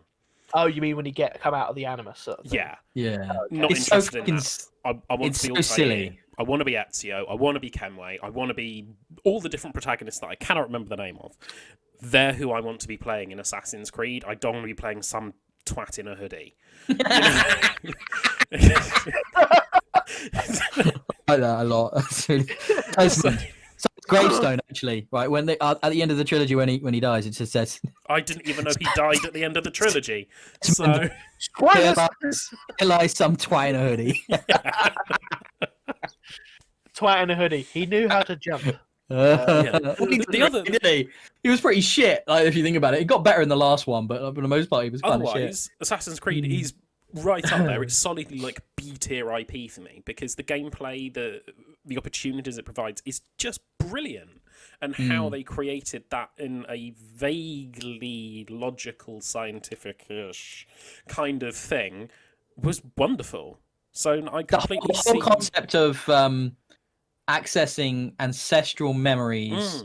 Oh, you mean when you come out of the Animus sort of thing? Yeah. Not It's interested in fucking that. I want it's to be so Altair. silly. I want to be Ezio. I want to be Kenway. I want to be all the different protagonists that I cannot remember the name of. They're who I want to be playing in Assassin's Creed. I don't want to be playing some twat in a hoodie. You know? I like that a lot. Desmond. So Gravestone, actually, right? When they at the end of the trilogy, when he dies, it just says, I didn't even know he died at the end of the trilogy. So "Here lies some twat in a hoodie." Twat in a hoodie. He knew how to jump. He was pretty shit. Like, if you think about it, it got better in the last one, but for the most part, he was kind of shit. Otherwise, Assassin's Creed is right up there. It's solidly like B tier IP for me because the gameplay, the opportunities it provides is just brilliant, and how they created that in a vaguely logical, scientific-ish kind of thing was wonderful. So I completely the whole concept of accessing ancestral memories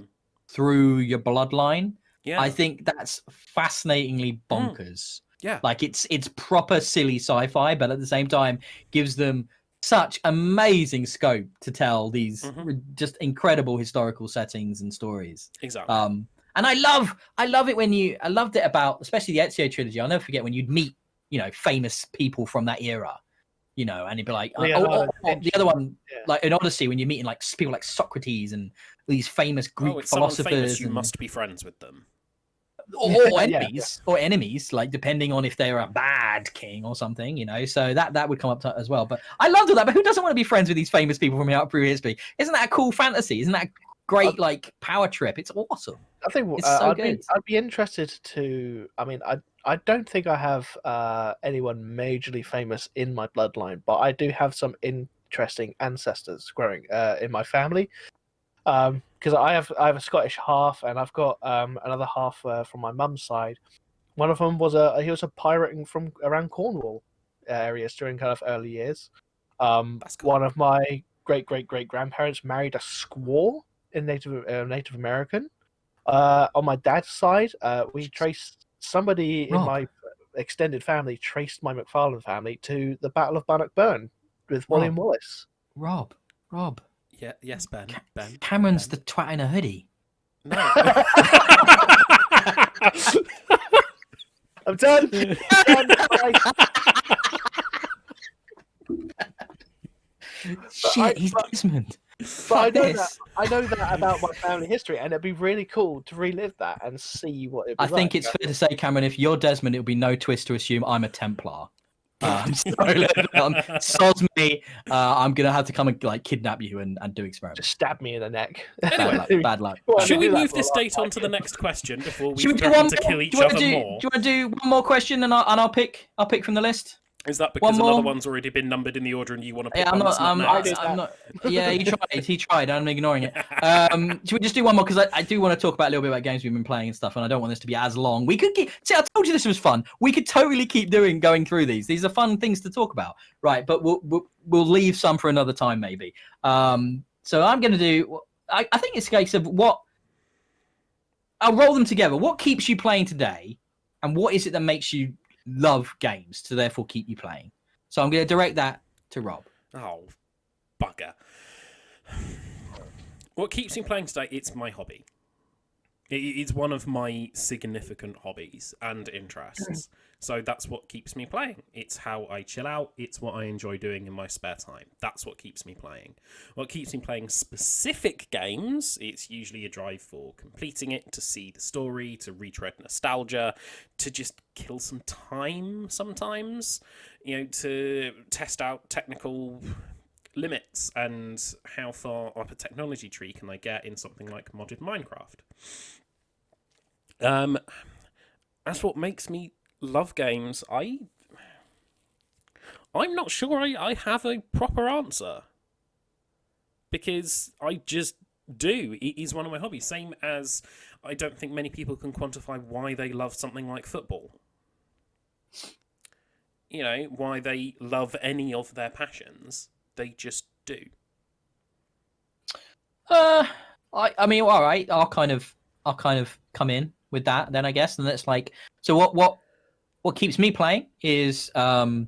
through your bloodline. Yeah. I think that's fascinatingly bonkers. Yeah. Like it's proper silly sci-fi, but at the same time gives them such amazing scope to tell these just incredible historical settings and stories. Exactly. And I love it I loved it about, especially the Ezio trilogy. I'll never forget when you'd meet, famous people from that era. And it'd be like, the other one, like in Odyssey, when you're meeting like people like Socrates and these famous Greek philosophers, famous, you must be friends with them, or enemies, like depending on if they're a bad king or something, So that would come up to as well. But I loved all that. But who doesn't want to be friends with these famous people from out previous history? Isn't that a cool fantasy? Isn't that a great like power trip? It's awesome. I think it's so good. I'd be interested to. I mean, I don't think I have anyone majorly famous in my bloodline, but I do have some interesting ancestors growing in my family. Because I have a Scottish half, and I've got another half from my mum's side. One of them was he was a pirate from around Cornwall areas during kind of early years. That's cool. One of my great grandparents married a squaw in Native American. On my dad's side, we traced somebody in my extended family traced my McFarlane family to the Battle of Bannockburn with William Wallace. Rob. Yeah, yes, Ben. Cameron's the twat in a hoodie. No. I'm done. Shit, he's Desmond. But I know that about my family history, and it'd be really cool to relive that and see what it'd be I think it's fair to say, Cameron, if you're Desmond, it'll be no twist to assume I'm a Templar. Soz me. I'm gonna have to come and like kidnap you and do experiments. Just stab me in the neck. Anyway, bad luck. Should we move this date on to the next question before we threaten to kill each other more? Do you want to do one more question and I'll pick from the list? Is that because another one's already been numbered in the order and you want to pick one that's not next? I'm not. Yeah, he tried. I'm ignoring it. Should we just do one more? Because I do want to talk about a little bit about games we've been playing and stuff, and I don't want this to be as long. We could see. I told you this was fun. We could totally keep going through these. These are fun things to talk about, right? But we'll leave some for another time, maybe. So I'm going to do. I think it's a case of what. I'll roll them together. What keeps you playing today, and what is it that makes you love games to therefore keep you playing? So I'm going to direct that to Rob. Oh, bugger. What keeps me playing today? It's my hobby. It's one of my significant hobbies and interests. So that's what keeps me playing. It's how I chill out. It's what I enjoy doing in my spare time. That's what keeps me playing. What keeps me playing specific games, it's usually a drive for completing it, to see the story, to retread nostalgia, to just kill some time sometimes, to test out technical limits and how far up a technology tree can I get in something like modded Minecraft. That's what makes me love games. I'm not sure I have a proper answer, because I just do. It is one of my hobbies, same as I don't think many people can quantify why they love something like football. Why they love any of their passions. They just do. I mean, all right. I'll kind of come in with that then, I guess. And it's like, so what what keeps me playing is the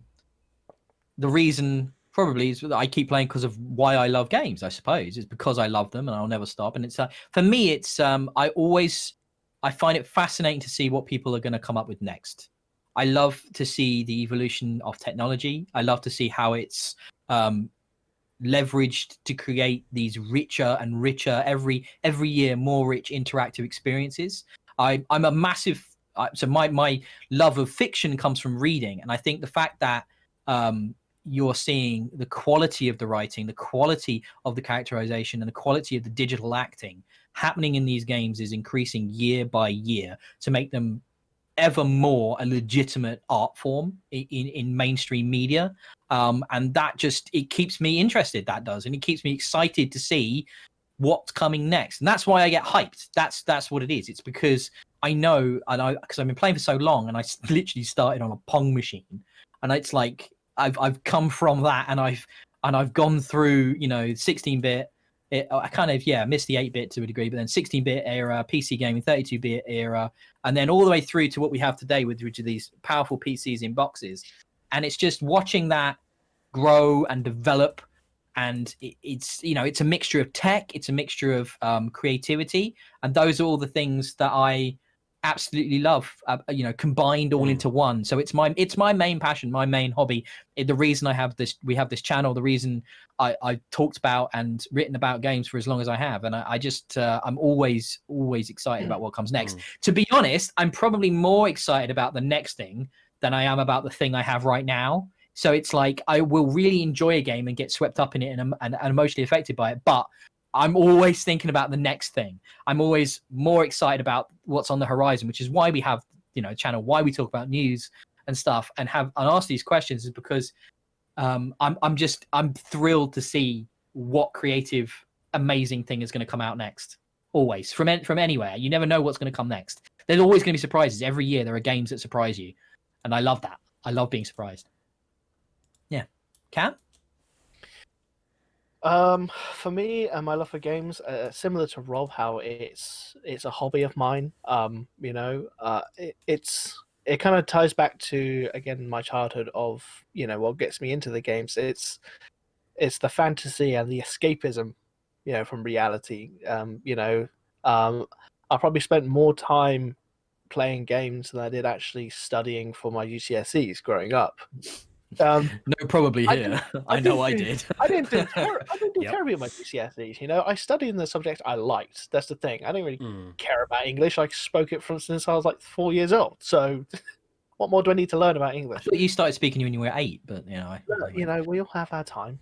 reason probably is that I keep playing because of why I love games. I suppose it's because I love them and I'll never stop. And it's for me, it's I find it fascinating to see what people are going to come up with next. I love to see the evolution of technology. I love to see how it's leveraged to create these richer and richer every year, more rich interactive experiences. I'm a massive so my love of fiction comes from reading, and I think the fact that you're seeing the quality of the writing, the quality of the characterization, and the quality of the digital acting happening in these games is increasing year by year to make them ever more a legitimate art form in mainstream media. And that just, it keeps me interested. That does. And it keeps me excited to see what's coming next. And that's why I get hyped. That's what it is. It's because I know, because I've been playing for so long, and I literally started on a Pong machine, and it's like I've come from that, and I've gone through 16-bit. I kind of missed the 8-bit to a degree, but then 16-bit era, PC gaming, 32-bit era, and then all the way through to what we have today, which are these powerful PCs in boxes. And it's just watching that grow and develop, and it's a mixture of tech, it's a mixture of creativity, and those are all the things that I absolutely love, combined all into one. So it's my main passion, my main hobby. The reason we have this channel, the reason I've talked about and written about games for as long as I have, and I'm always excited about what comes next. To be honest, I'm probably more excited about the next thing than I am about the thing I have right now. So it's like I will really enjoy a game and get swept up in it and emotionally affected by it, but I'm always thinking about the next thing. I'm always more excited about what's on the horizon, which is why we have a channel, why we talk about news and stuff and ask these questions, is because I'm thrilled to see what creative amazing thing is going to come out next. Always from anywhere. You never know what's going to come next. There's always going to be surprises. Every year there are games that surprise you, and I love that. I love being surprised. Yeah. Cam? For me and my love for games, similar to Rob, how it's a hobby of mine. It kind of ties back to, again, my childhood of what gets me into the games. It's the fantasy and the escapism, from reality. I probably spent more time playing games than I did actually studying for my GCSEs growing up. No, probably here. I know I did. I didn't do terribly with my GCSEs. I studied in the subject I liked. That's the thing. I didn't really care about English. I spoke it since I was like 4 years old. So, what more do I need to learn about English? I thought you started speaking when you were 8, but we all have our time.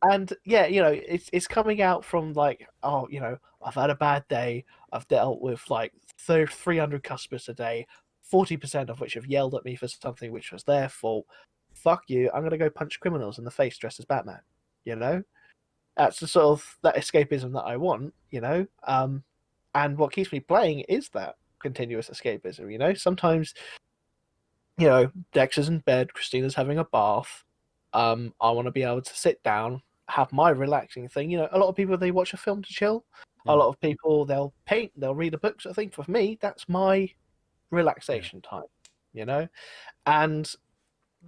And yeah, it's coming out from like, I've had a bad day. I've dealt with like 300 customers a day, 40% of which have yelled at me for something which was their fault. Fuck you! I'm gonna go punch criminals in the face dressed as Batman. That's the sort of that escapism that I want. And what keeps me playing is that continuous escapism. Sometimes, Dexter's in bed, Christina's having a bath. I want to be able to sit down, have my relaxing thing. A lot of people, they watch a film to chill. A lot of people, they'll paint, they'll read a book. So I think for me, that's my relaxation time, and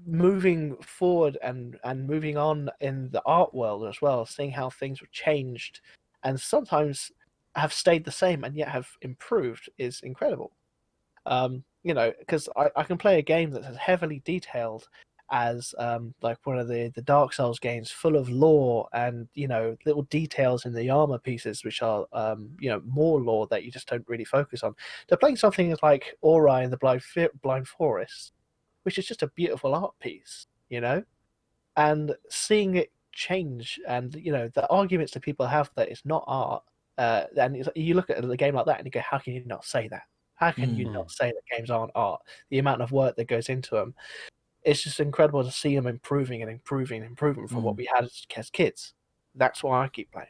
moving forward and moving on in the art world as well, seeing how things have changed and sometimes have stayed the same and yet have improved is incredible. Because I can play a game that's as heavily detailed as like one of the Dark Souls games, full of lore and little details in the armor pieces, which are more lore that you just don't really focus on. They're playing something like Ori in the Blind Forest, which is just a beautiful art piece, and seeing it change, and the arguments that people have that it's not art, and you look at a game like that and you go, how can you not say that? How can you not say that games aren't art? The amount of work that goes into them. It's just incredible to see them improving from what we had as kids. That's why I keep playing.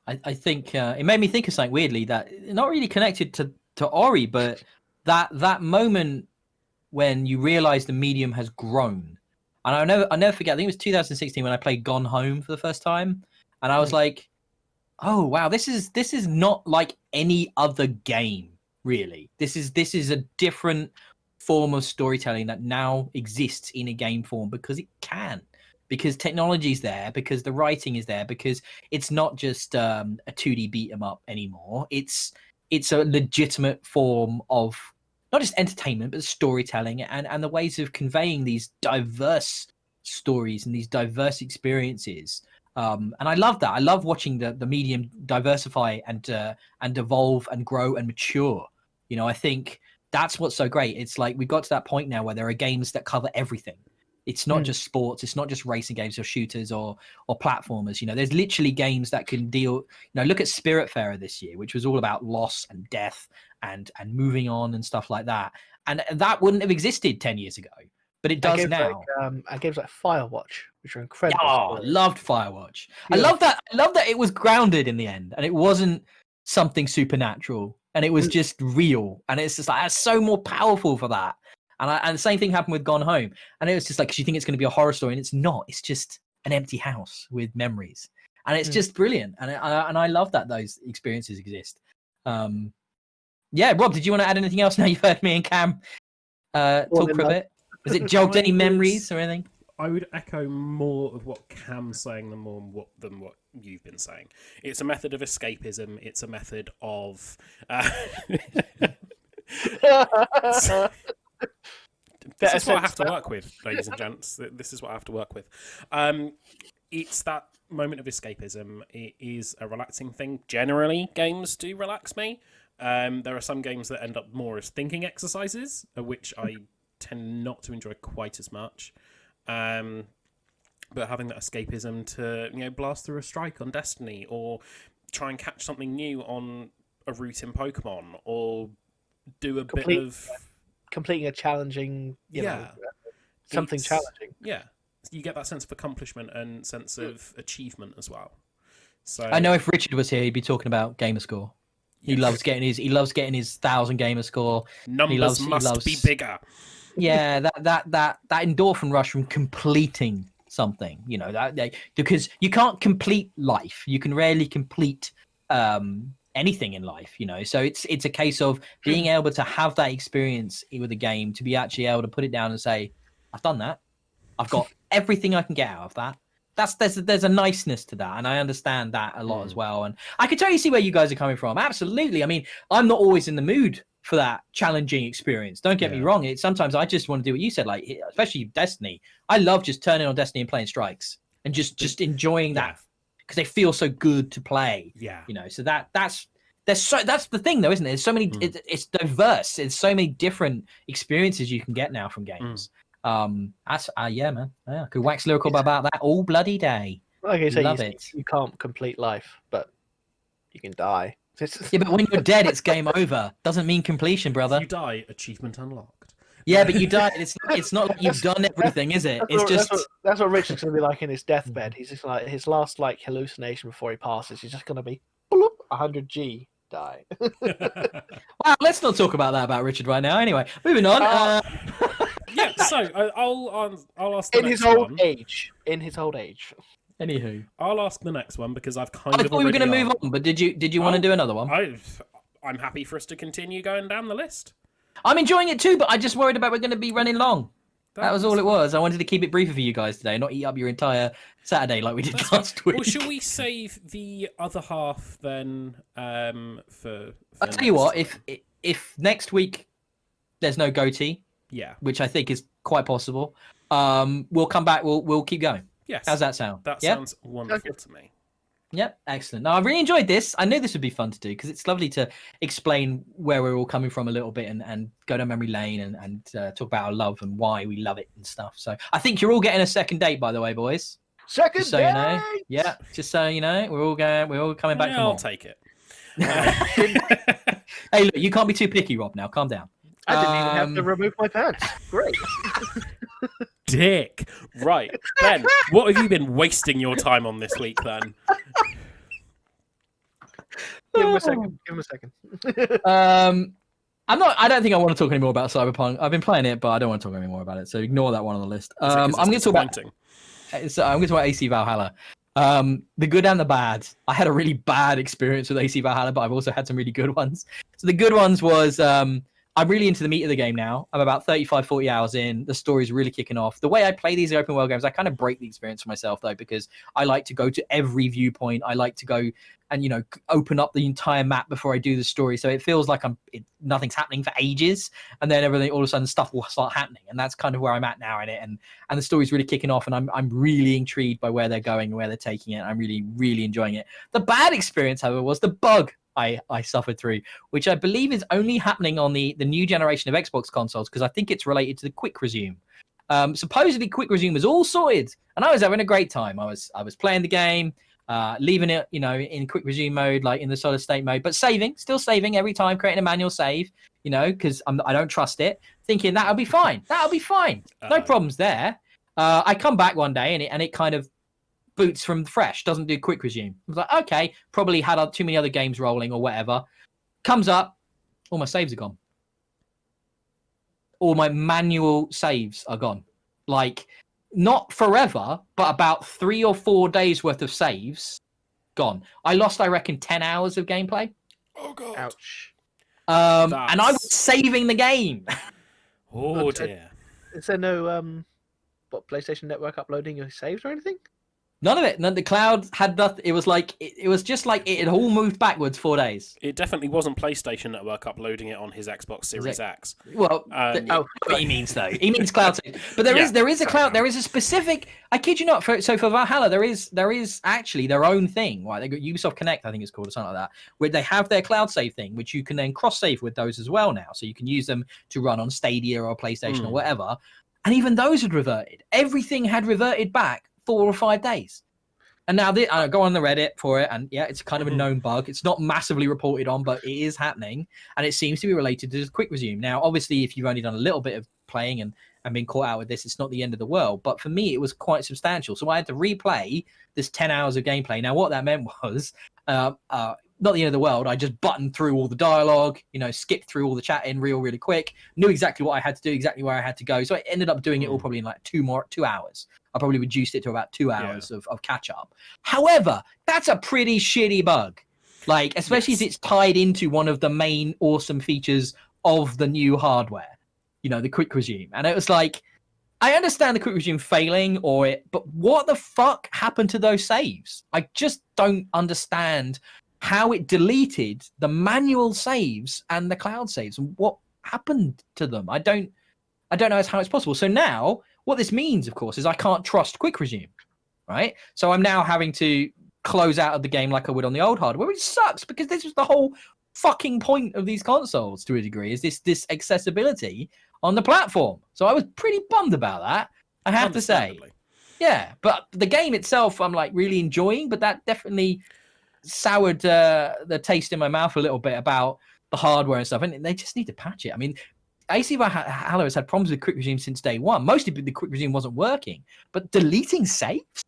I think it made me think of something weirdly that not really connected to Ori, but that moment when you realize the medium has grown. And I'll never forget, I think it was 2016 when I played Gone Home for the first time. And I was like, oh, wow, this is not like any other game, really. This is a different form of storytelling that now exists in a game form because it can, because technology's there, because the writing is there, because it's not just a 2D beat 'em up anymore. It's a legitimate form of not just entertainment but storytelling and the ways of conveying these diverse stories and these diverse experiences. And I love that. I love watching the medium diversify and evolve and grow and mature. You know, I think that's what's so great. It's like we've got to that point now where there are games that cover everything. It's not just sports. It's not just racing games or shooters or platformers. You know, there's literally games that can deal. You know, look at Spiritfarer this year, which was all about loss and death and moving on and stuff like that. And that wouldn't have existed 10 years ago, but it does now. And games like Firewatch, which are incredible. Oh, I loved Firewatch. Yeah. I love that it was grounded in the end, and it wasn't something supernatural, and it was just real. And it's just like that's so more powerful for that. And the same thing happened with Gone Home. And it was just like, because you think it's going to be a horror story, and it's not. It's just an empty house with memories, and it's just brilliant. And I love that those experiences exist. Yeah, Rob, did you want to add anything else? Now you've heard me and Cam talk for a bit. Has it jogged any memories or anything? I would echo more of what Cam's saying than what you've been saying. It's a method of escapism. It's a method of. This is what I have to work with, ladies and gents. This is what I have to work with. It's that moment of escapism. It is a relaxing thing. Generally, games do relax me. There are some games that end up more as thinking exercises, which I tend not to enjoy quite as much. But having that escapism to blast through a strike on Destiny, or try and catch something new on a route in Pokemon, or do a bit of completing a challenging, something challenging. Yeah, you get that sense of accomplishment and sense of achievement as well. So I know if Richard was here, he'd be talking about gamer score. He loves getting his 1,000 gamer score. Numbers must be bigger. Yeah, that endorphin rush from completing something, because you can't complete life. You can rarely complete anything in life, so it's a case of being able to have that experience with a game, to be actually able to put it down and say, I've done that, I've got everything I can get out of that. There's a niceness to that, and I understand that a lot as well, and I can totally see where you guys are coming from. Absolutely. I mean, I'm not always in the mood for that challenging experience, don't get me wrong. Sometimes I just want to do what you said, like especially Destiny. I love just turning on Destiny and playing strikes and just enjoying that, because they feel so good to play. So that's the thing though, isn't it? There's so many it's diverse. There's so many different experiences you can get now from games. That's man. I could wax lyrical about that all bloody day. Like I say, you can't complete life, but you can die. Yeah, but when you're dead, it's game over. Doesn't mean completion, brother. If you die, achievement unlocked. Yeah, but you died. It's not like you've done everything, is it? That's what Richard's gonna be like in his deathbed. He's just like his last hallucination before he passes. He's just gonna be 100G die. Wow, let's not talk about that about Richard right now. Anyway, moving on. Yeah, so I'll ask the in next his old one. age. In his old age. Anywho, I'll ask the next one because I've I thought we were going to move on, but did you want to do another one? I'm happy for us to continue going down the list. I'm enjoying it too, but I just worried about we're going to be running long. That was all it was. I wanted to keep it briefer for you guys today, not eat up your entire Saturday like we did last week. Well, shall we save the other half then for I'll tell you what, if next week there's no GOTY, which I think is quite possible, we'll come back, we'll keep going. Yes. How's that sound? That sounds wonderful to me. Yep, excellent. Now, I really enjoyed this. I knew this would be fun to do because it's lovely to explain where we're all coming from a little bit and go down memory lane and talk about our love and why we love it and stuff. So I think you're all getting a second date, by the way, boys. Second just so date! You know. Yeah, just so you know, we're all coming back for more. I'll take it. Hey, look, you can't be too picky, Rob. Now, calm down. I didn't even have to remove my pants. Great. Dick. Right, Ben, what have you been wasting your time on this week then? Give him a second. I don't think I want to talk anymore about Cyberpunk. I've been playing it, but I don't want to talk anymore about it. So ignore that one on the list. I'm going to talk about AC Valhalla. The good and the bad. I had a really bad experience with AC Valhalla, but I've also had some really good ones. So the good ones was I'm really into the meat of the game now. I'm about 35, 40 hours in. The story's really kicking off. The way I play these open world games, I kind of break the experience for myself, though, because I like to go to every viewpoint. I like to go and, you know, open up the entire map before I do the story. So it feels like nothing's happening for ages. And then everything, all of a sudden, stuff will start happening. And that's kind of where I'm at now in it. And the story's really kicking off. And I'm really intrigued by where they're going and where they're taking it. I'm really, really enjoying it. The bad experience, however, was the bug I suffered through, which I believe is only happening on the new generation of Xbox consoles, because I think it's related to the quick resume. Supposedly quick resume was all sorted and I was having a great time. I was playing the game, leaving it, you know, in quick resume mode, like in the solid state mode, but still saving every time, creating a manual save, you know, because I don't trust it, thinking that'll be fine. No problems there. I come back one day and it kind of boots from fresh, doesn't do quick resume. I was like, okay, probably had too many other games rolling or whatever. Comes up, all my saves are gone. All my manual saves are gone. Like, not forever, but about 3 or 4 days worth of saves gone. I lost, I reckon, 10 hours of gameplay. Oh, God. Ouch. And I was saving the game. Oh, dear. Is there no PlayStation Network uploading your saves or anything? None of it. The cloud had nothing. It was like it was just like it had all moved backwards 4 days. It definitely wasn't PlayStation Network uploading it on his Xbox Series X. Well, he means though. He means cloud save. But there is a cloud. There is a specific. I kid you not. For Valhalla, there is actually their own thing. Right? They got Ubisoft Connect, I think it's called, or something like that, where they have their cloud save thing, which you can then cross save with those as well now. So you can use them to run on Stadia or PlayStation or whatever. And even those had reverted. Everything had reverted back 4 or 5 days. And now I go on the Reddit for it, and yeah, it's kind of a known bug. It's not massively reported on, but it is happening, and it seems to be related to the quick resume. Now, obviously, if you've only done a little bit of playing and been caught out with this, it's not the end of the world. But for me, it was quite substantial. So I had to replay this 10 hours of gameplay. Now, what that meant was not the end of the world. I just buttoned through all the dialogue, you know, skipped through all the chatting really quick, knew exactly what I had to do, exactly where I had to go. So I ended up doing it all probably in like 2 hours. I probably reduced it to about 2 hours of catch up. However, that's a pretty shitty bug. Like, especially as it's tied into one of the main awesome features of the new hardware, you know, the quick resume. And it was like, I understand the quick resume failing but what the fuck happened to those saves? I just don't understand how it deleted the manual saves and the cloud saves and what happened to them. I don't know how it's possible. So now what this means, of course, is I can't trust quick resume, right? So I'm now having to close out of the game like I would on the old hardware, which sucks because this was the whole fucking point of these consoles to a degree, is this accessibility on the platform. So I was pretty bummed about that, I have to say. Yeah, but the game itself I'm like really enjoying, but that definitely soured the taste in my mouth a little bit about the hardware and stuff, and they just need to patch it. I mean, AC Valhalla has had problems with quick resume since day one. Mostly the quick resume wasn't working, but deleting saves,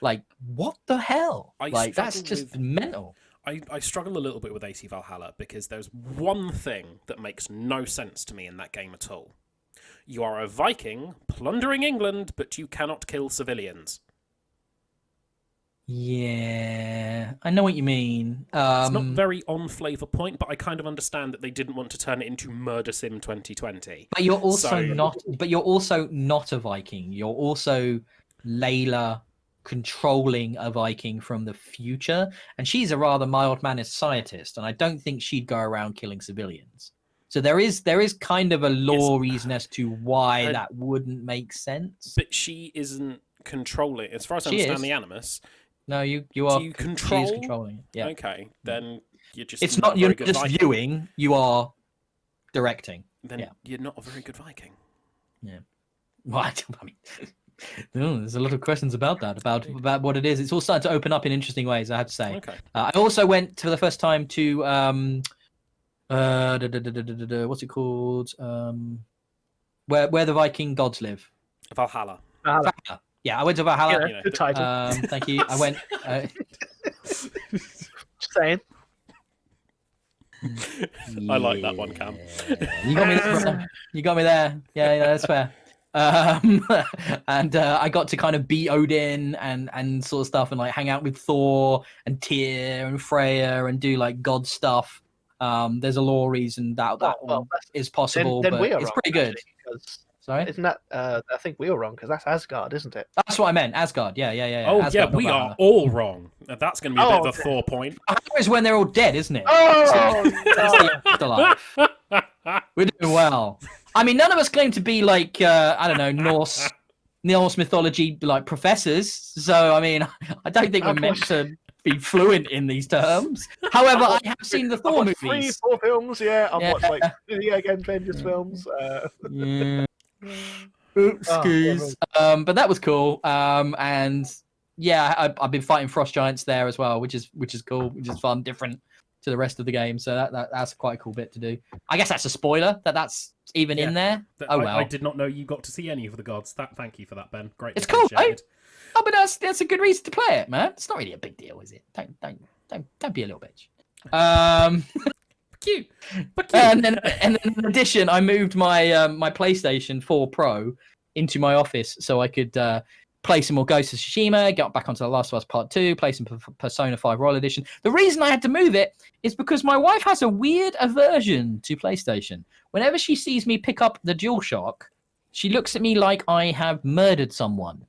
like, what the hell? That's just mental. I struggle a little bit with AC Valhalla because there's one thing that makes no sense to me in that game at all. You are a Viking plundering England, but you cannot kill civilians. Yeah, I know what you mean. It's not very on flavor point, but I kind of understand that they didn't want to turn it into Murder Sim 2020. But you're also not a Viking. You're also Layla controlling a Viking from the future, and she's a rather mild-mannered scientist, and I don't think she'd go around killing civilians. So there is kind of a law reason as to why that wouldn't make sense. But she isn't controlling, as far as I understand the Animus. No, you are. Do you control? She is controlling. Yeah. Okay, then you're just. It's not. You're just Viking. Viewing. You are directing. Then you're not a very good Viking. Yeah. What? I mean, there's a lot of questions about that. About what it is. It's all starting to open up in interesting ways, I have to say. Okay. I also went for the first time to what's it called? Where the Viking gods live. Valhalla. Yeah, I went to Valhalla. Yeah, good title. Thank you. I went. Just saying. I like that one, Cam. You got me there. You got me there. Yeah, that's fair. And I got to kind of beat Odin and sort of stuff, and like hang out with Thor and Tyr and Freya and do like god stuff. There's a lore reason that is possible, then but we are it's wrong, pretty good. actually, Sorry, isn't that? I think we were wrong because that's Asgard, isn't it? that's what I meant. Asgard, yeah. Oh Asgard, yeah, we are all wrong. That's going to be a bit of a 4 point. It's when they're all dead, isn't it? Oh, That's the afterlife. We're doing well. I mean, none of us claim to be like I don't know, Norse mythology like professors. So I mean, I don't think we're meant to be fluent in these terms. However, I have seen the Thor movies. 3-4 films, yeah. I've watched like Videogame Avengers films. Yeah. Excuse. But that was cool. And yeah, I've been fighting frost giants there as well, which is cool, which is fun, different to the rest of the game. So that's quite a cool bit to do. I guess that's a spoiler that's even in there. Oh well. I did not know you got to see any of the gods. Thank you for that, Ben. Great. It's cool, right? Oh, but that's a good reason to play it, man. It's not really a big deal, is it? Don't be a little bitch. Cute. And then in addition, I moved my my PlayStation 4 Pro into my office so I could play some more Ghost of Tsushima, get back onto The Last of Us Part 2, play some Persona 5 Royal Edition. The reason I had to move it is because my wife has a weird aversion to PlayStation. Whenever she sees me pick up the DualShock, she looks at me like I have murdered someone.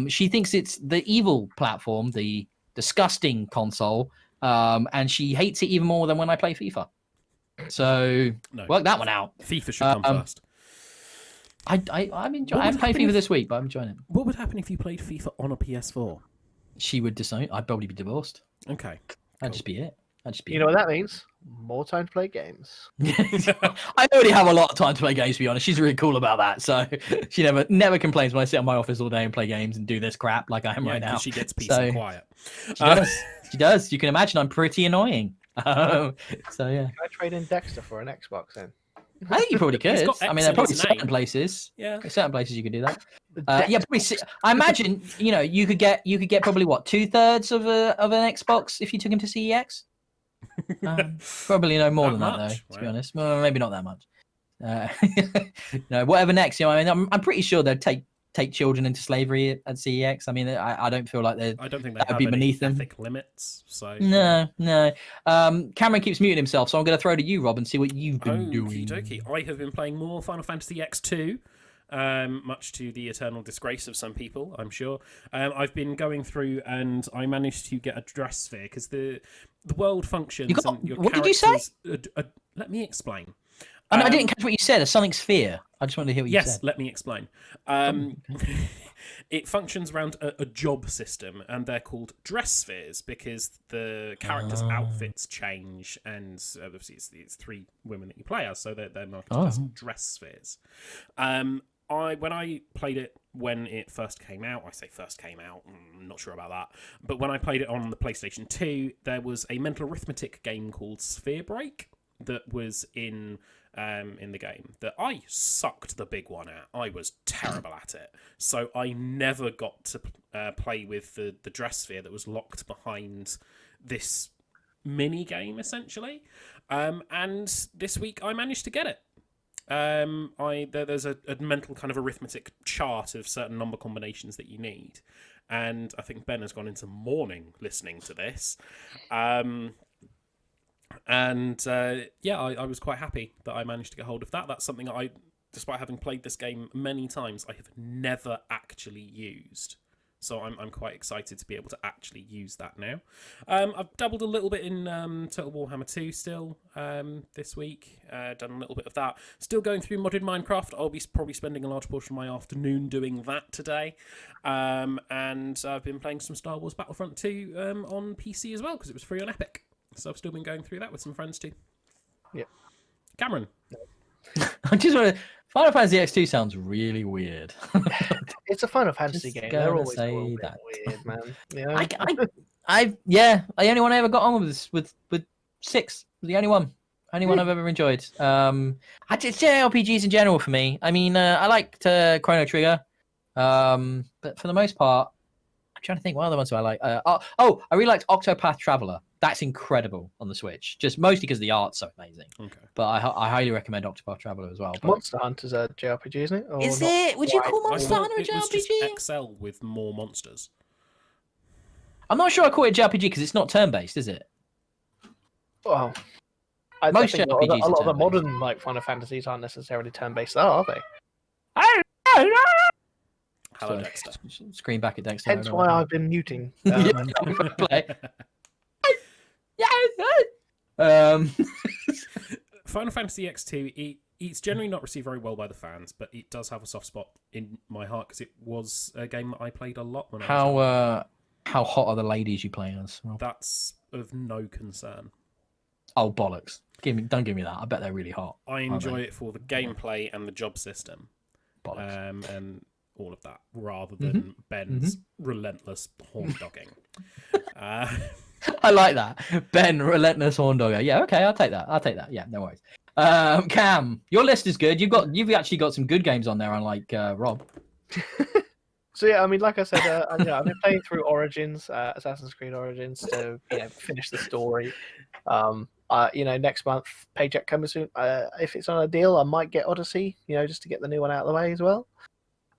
She thinks it's the evil platform, the disgusting console, and she hates it even more than when I play FIFA. So work that one out. FIFA should come first. I'm enjoying. I haven't played FIFA this week, but I'm enjoying it. What would happen if you played FIFA on a PS4? She would disown. I'd probably be divorced. Okay, that'd just be it. You know what that means? More time to play games. I already have a lot of time to play games, to be honest. She's really cool about that. So she never complains when I sit in my office all day and play games and do this crap like I am right now. She gets peace and quiet. She does. You can imagine I'm pretty annoying. So yeah. Can I trade in Dexter for an Xbox then? I think you probably could. I mean, there are probably certain places. Yeah, certain places you could do that. Yeah, probably. I imagine you could get probably what 2/3 of an Xbox if you took him to CEX. Probably no more than that though. To be honest, well, maybe not that much. Whatever next. I mean, I'm pretty sure they'd take children into slavery at CEX. I mean, I don't feel like I don't think that would be beneath them. Ethic limits. So no. Cameron keeps muting himself, so I'm going to throw to you, Rob, and see what you've been doing. Okey-dokey. I have been playing more Final Fantasy X2. Much to the eternal disgrace of some people, I'm sure. I've been going through and I managed to get a dress sphere because the world functions. What did you say? Let me explain. I didn't catch what you said. Something sphere. I just wanted to hear what you said. Yes, let me explain. It functions around a job system, and they're called dress spheres because the characters' outfits change, and obviously it's 3 women that you play as, so they're marketed as dress spheres. When I played it when it first came out, I say first came out, I'm not sure about that, but when I played it on the PlayStation 2, there was a mental arithmetic game called Sphere Break that was in the game that I sucked the big one at. I was terrible at it. So I never got to play with the dress sphere that was locked behind this mini game, essentially. And this week I managed to get it. There's a mental kind of arithmetic chart of certain number combinations that you need. And I think Ben has gone into mourning listening to this. I was quite happy that I managed to get hold of that. That's something that despite having played this game many times, I have never actually used. So I'm quite excited to be able to actually use that now. I've dabbled a little bit in Total Warhammer 2 still this week. Done a little bit of that. Still going through modded Minecraft. I'll be probably spending a large portion of my afternoon doing that today. And I've been playing some Star Wars Battlefront 2 on PC as well because it was free on Epic. So I've still been going through that with some friends too. Yeah. Cameron. I just want to... Final Fantasy X2 sounds really weird. It's a Final Fantasy game. They're always a little bit weird, man. Yeah. The only one I ever got on with 6. The only one I've ever enjoyed. It's JRPGs in general for me. I mean, I liked Chrono Trigger, but for the most part, trying to think what other ones do I like. I really liked Octopath Traveler. That's incredible on the Switch, just mostly because the art's so amazing. Okay. But I highly recommend Octopath Traveler as well. But... Monster Hunter's a JRPG, isn't it? Or is not? it? Would you call Monster Hunter a it was just JRPG? XL with more monsters. I'm not sure I call it JRPG because it's not turn-based, is it? Well, Most think JRPGs a lot of the are modern like Final Fantasies aren't necessarily turn-based, are they? Hello, Dexter. Scream back at Dexter. Hence why I've been muting. Play. Final Fantasy X2, it's generally not received very well by the fans, but it does have a soft spot in my heart because it was a game that I played a lot when I was young. How hot are the ladies you play as? Well, that's of no concern. Oh bollocks! Don't give me that. I bet they're really hot. I enjoy it for the gameplay and the job system, and all of that, rather than Ben's relentless horn dogging. I like that. Ben, relentless horn dogger. Yeah, okay, I'll take that. Yeah, no worries. Cam, your list is good. You've actually got some good games on there, unlike Rob. So yeah, I mean, like I said, I've been playing through Origins, Assassin's Creed Origins, to finish the story. Next month, Paycheck coming soon. If it's on a deal, I might get Odyssey, just to get the new one out of the way as well.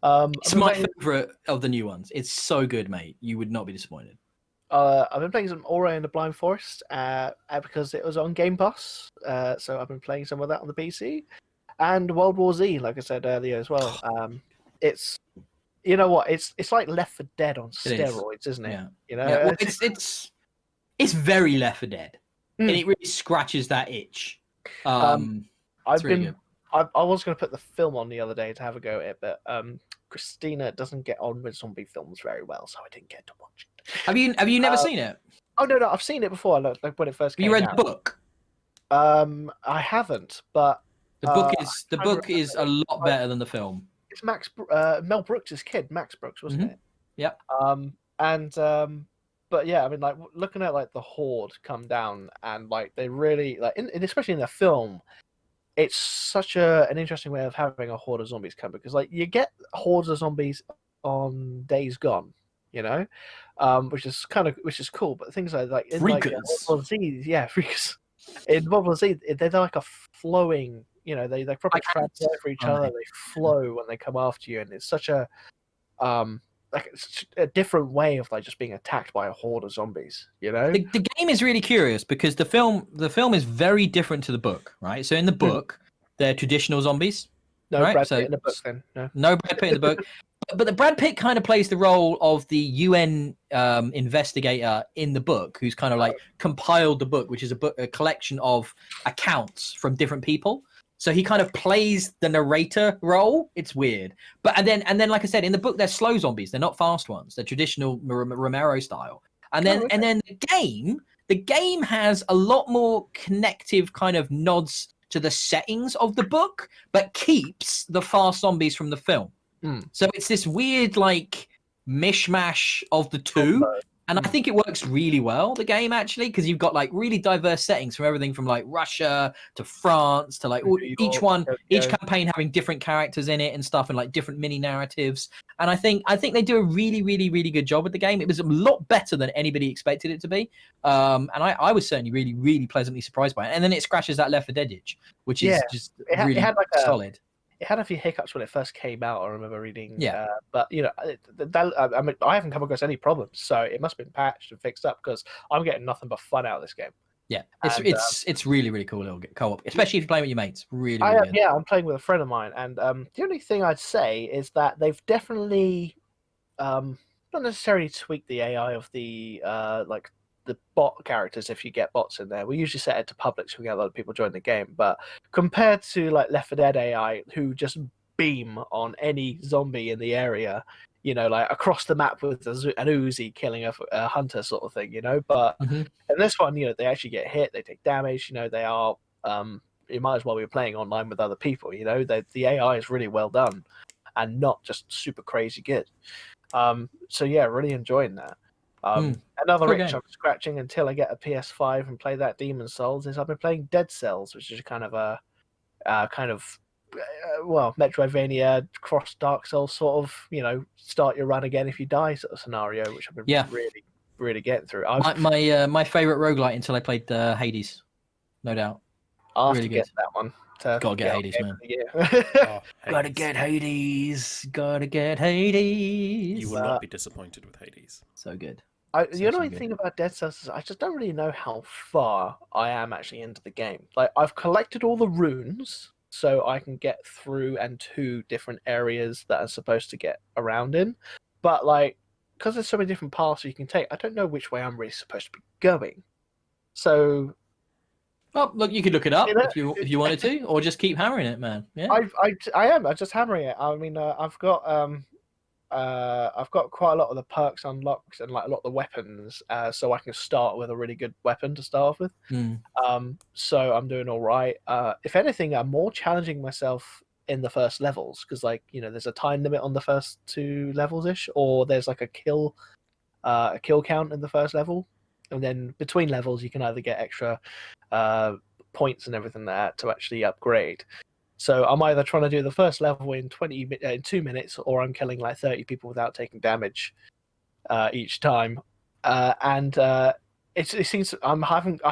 It's my favorite of the new ones. It's so good, mate. You would not be disappointed. I've been playing some Ori and the Blind Forest because it was on Game Pass. So I've been playing some of that on the PC. And World War Z, like I said earlier as well. It's it's like Left 4 Dead on steroids, isn't it? Yeah. Well, it's very Left 4 Dead, and it really scratches that itch. I was going to put the film on the other day to have a go at it, but Christina doesn't get on with zombie films very well, so I didn't get to watch it. Have you never seen it? Oh no, I've seen it before, like when it first came out. You read the book? I haven't, but the book is a lot better than the film. It's Mel Brooks' kid, Max Brooks, wasn't it? Yep. But yeah, I mean, like looking at like the Horde come down, and like they really especially in the film, it's such an interesting way of having a horde of zombies come, because like you get hordes of zombies on Days Gone, which is cool. But things like in Freakers. World War Z, freakers. In World War Z, they're like a flowing. They probably transfer for each other. They flow when they come after you, and it's such a it's a different way of like just being attacked by a horde of zombies. The game is really curious because the film is very different to the book, right? So in the book, they're traditional zombies. No right? Brad Pitt in the book, then. No Brad Pitt in the book. But the Brad Pitt kind of plays the role of the UN investigator in the book, who's kind of like compiled the book, which is a collection of accounts from different people. So he kind of plays the narrator role. It's weird, and then, like I said, in the book, they're slow zombies. They're not fast ones. They're traditional Romero style. And then, the game has a lot more connective kind of nods to the settings of the book, but keeps the fast zombies from the film. So it's this weird like mishmash of the two. And I think it works really well, the game, actually, because you've got like really diverse settings from everything from like Russia to France to like each campaign having different characters in it and stuff, and like different mini narratives. And I think they do a really, really, really good job with the game. It was a lot better than anybody expected it to be. And I was certainly really, really pleasantly surprised by it. And then it scratches that Left 4 Dead itch, which is just really solid. It had a few hiccups when it first came out. I remember reading. Yeah. But I mean, I haven't come across any problems, so it must have been patched and fixed up, because I'm getting nothing but fun out of this game. Yeah, it's really, really cool little co-op, especially if you're playing with your mates. Really, really good. Yeah, I'm playing with a friend of mine, and the only thing I'd say is that they've definitely not necessarily tweaked the AI of the the bot characters. If you get bots in there, we usually set it to public so we get a lot of people join the game. But compared to like Left 4 Dead AI, who just beam on any zombie in the area, like across the map with an Uzi killing a hunter sort of thing, But in this one, they actually get hit, they take damage, they are. You might as well be playing online with other people, The AI is really well done, and not just super crazy good. So yeah, really enjoying that. Another itch I'm scratching until I get a PS5 and play that Demon's Souls is I've been playing Dead Cells, which is kind of well, Metroidvania cross Dark Souls sort of, start your run again if you die sort of scenario, which I've been really, really getting through. My favorite roguelite until I played Hades, no doubt. I'll really have to get that one. Gotta get Hades, man. Hades. Gotta get Hades. Gotta get Hades. You will not be disappointed with Hades. So good. The annoying thing about Dead Cells is I just don't really know how far I am actually into the game. Like, I've collected all the runes, so I can get through and to different areas that I'm supposed to get around in. But, like, because there's so many different paths you can take, I don't know which way I'm really supposed to be going. So... Well, look, you could look it up if you wanted to, or just keep hammering it, man. Yeah. I am. I'm just hammering it. I mean, I've got quite a lot of the perks unlocked and like a lot of the weapons, so I can start with a really good weapon to start off with. So I'm doing all right. If anything, I'm more challenging myself in the first levels because, like, there's a time limit on the first 2 levels ish, or there's like a kill count in the first level, and then between levels you can either get extra points and everything like that to actually upgrade. So I'm either trying to do the first level in 2 minutes, or I'm killing like 30 people without taking damage each time. It seems I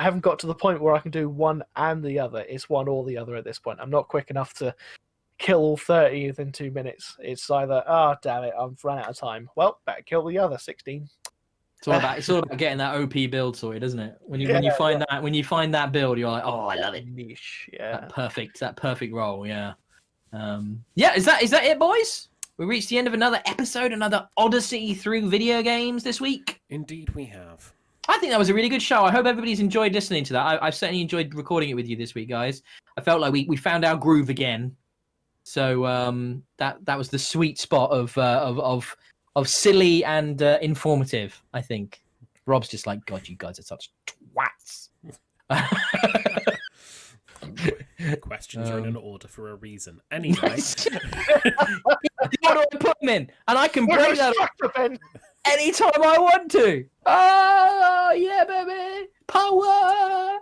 haven't got to the point where I can do one and the other. It's one or the other at this point. I'm not quick enough to kill all 30 within 2 minutes. It's either, damn it, I've run out of time. Well, better kill the other 16. It's all about getting that OP build sorted, isn't it? When you find that build, you're like, oh, I love it. Niche, yeah. That perfect role, yeah. Is that it, boys? We reached the end of another episode, another odyssey through video games this week. Indeed, we have. I think that was a really good show. I hope everybody's enjoyed listening to that. I've certainly enjoyed recording it with you this week, guys. I felt like we found our groove again. So that was the sweet spot of silly and informative, I think. Rob's just like, God, you guys are such twats. Questions are in an order for a reason. Anyway. The order I put them in, and I can break that anytime I want to. Oh, yeah, baby. Power.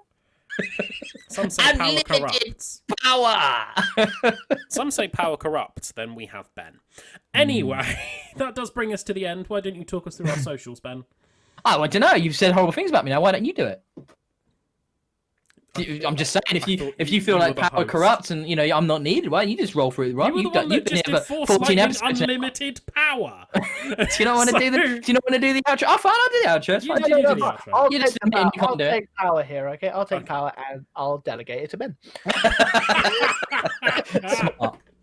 Some say power corrupts. Power. Some say power corrupts. Then we have Ben. Anyway, that does bring us to the end. Why don't you talk us through our socials, Ben? Oh, I don't know. You've said horrible things about me now. Why don't you do it? I'm just saying, if you feel like power corrupts and I'm not needed, why don't you just roll through it, Rob? You've been here for 14 episodes. Unlimited power. Do you not want to do the outro? Oh, fine, I'll do the outro. It's fine. I'll take power here, okay? I'll take power and I'll delegate it to Ben.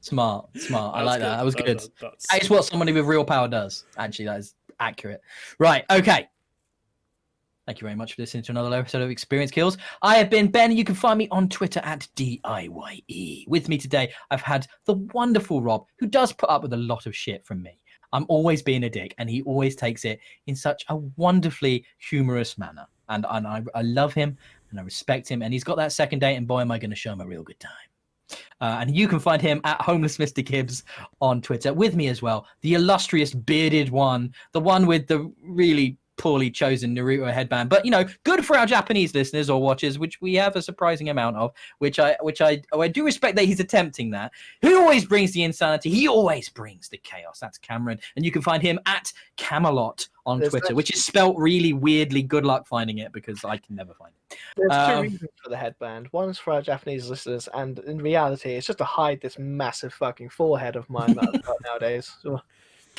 Smart. I like that. That was good. That is what somebody with real power does. Actually, that is accurate. Right, okay. Thank you very much for listening to another episode of Experience Kills. I have been Ben. You can find me on Twitter at DIYE. With me today, I've had the wonderful Rob, who does put up with a lot of shit from me. I'm always being a dick, and he always takes it in such a wonderfully humorous manner. And I love him, and I respect him, and he's got that second date, and boy, am I going to show him a real good time. And you can find him at Homeless Mr. Gibbs on Twitter. With me as well, the illustrious bearded one, the one with the really poorly chosen Naruto headband, but good for our Japanese listeners or watchers, which we have a surprising amount of, which I do respect that he's attempting that. Who always brings the insanity, he always brings the chaos. That's Cameron, and you can find him at Camelot on Twitter, which is spelt really weirdly. Good luck finding it, because I can never find it. There's 2 reasons for the headband. One's for our Japanese listeners, and in reality it's just to hide this massive fucking forehead of mine that I've got nowadays.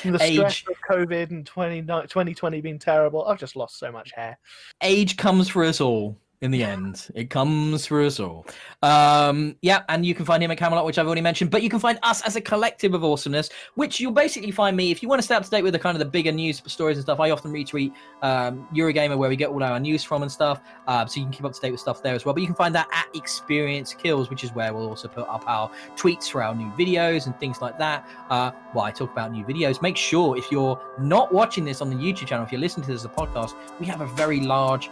The stress of COVID and 2020 being terrible, I've just lost so much hair. Age comes for us all. In the end, it comes for us all. And you can find him at Camelot, which I've already mentioned, but you can find us as a collective of awesomeness, which you'll basically find me if you want to stay up to date with the kind of the bigger news stories and stuff. I often retweet Eurogamer, where we get all our news from and stuff, so you can keep up to date with stuff there as well. But you can find that at Experience Kills, which is where we'll also put up our tweets for our new videos and things like that. I talk about new videos. Make sure, if you're not watching this on the YouTube channel, if you're listening to this as a podcast, we have a very large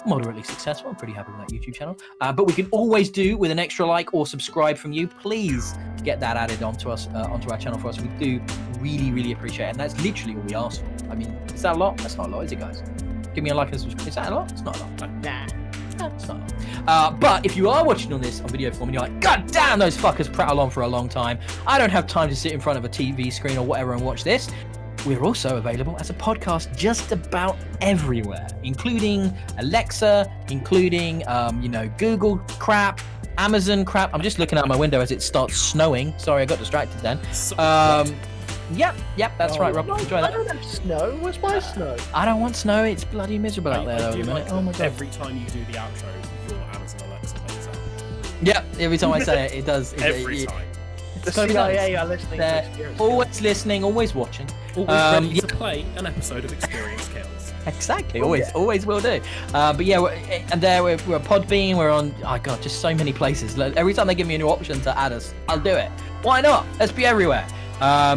moderately successful. I'm pretty happy with that YouTube channel. But we can always do with an extra like or subscribe from you. Please get that added onto us, onto our channel for us. We do really, really appreciate it. And that's literally all we ask for. I mean, is that a lot? That's not a lot, is it, guys? Give me a like and subscribe. Is that a lot? It's not a lot. Nah. It's not. But if you are watching on video form and you're like, God damn, those fuckers prattle on for a long time. I don't have time to sit in front of a TV screen or whatever and watch this. We're also available as a podcast just about everywhere, including Alexa, including, Google crap, Amazon crap. I'm just looking out my window as it starts snowing. Sorry, I got distracted then. Yep, that's right, Rob. Enjoy that. I don't have snow. Where's my snow? I don't want snow. It's bloody miserable out there. Oh my god! Every time you do the outro, your Amazon Alexa plays out. Yep, every time I say it does. Every time. The CIA are listening. Always listening, always watching. Always ready to play an episode of Experience Kills. Exactly, always will do. But yeah, we're a Podbean, we're on, just so many places. Every time they give me a new option to add us, I'll do it. Why not? Let's be everywhere.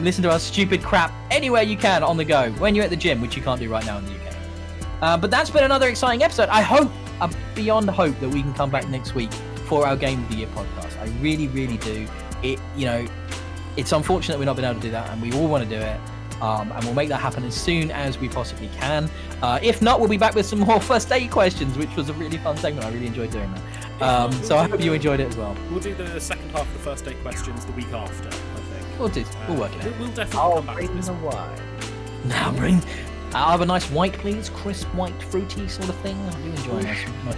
Listen to our stupid crap anywhere you can on the go, when you're at the gym, which you can't do right now in the UK. But that's been another exciting episode. I hope, beyond hope, that we can come back next week for our Game of the Year podcast. I really, really do. It's unfortunate we've not been able to do that, and we all want to do it. And we'll make that happen as soon as we possibly can. If not, we'll be back with some more first aid questions, which was a really fun segment. I really enjoyed doing that. So I hope you enjoyed it as well. We'll do the second half of the first aid questions the week after, I think. We'll work it out. We'll definitely come back to this. Now I'll have a nice white, please. Crisp, white, fruity sort of thing. I do enjoy a nice white.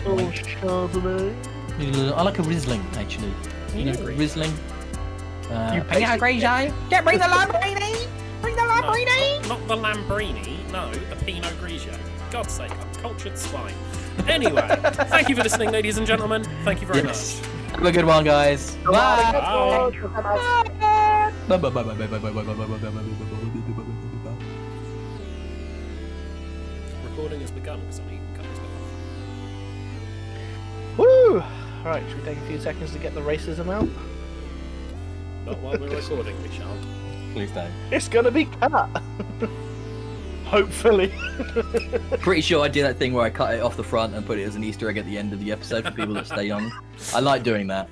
I like a Riesling, actually. Riesling. Pinot Grigio. Bring the Lambrini. Bring the Lambrini. Not the Lambrini. No, the Pinot Grigio. God's sake, I'm cultured swine. Anyway, thank you for listening, ladies and gentlemen. Thank you very much. Have a good one, guys. Bye. Recording has begun because I need to cut this off. Woo! Alright, should we take a few seconds to get the racism out? Not while we're recording, we shan't. Please don't. It's gonna be cut! Hopefully. Pretty sure I did that thing where I cut it off the front and put it as an Easter egg at the end of the episode for people that stay on. I like doing that.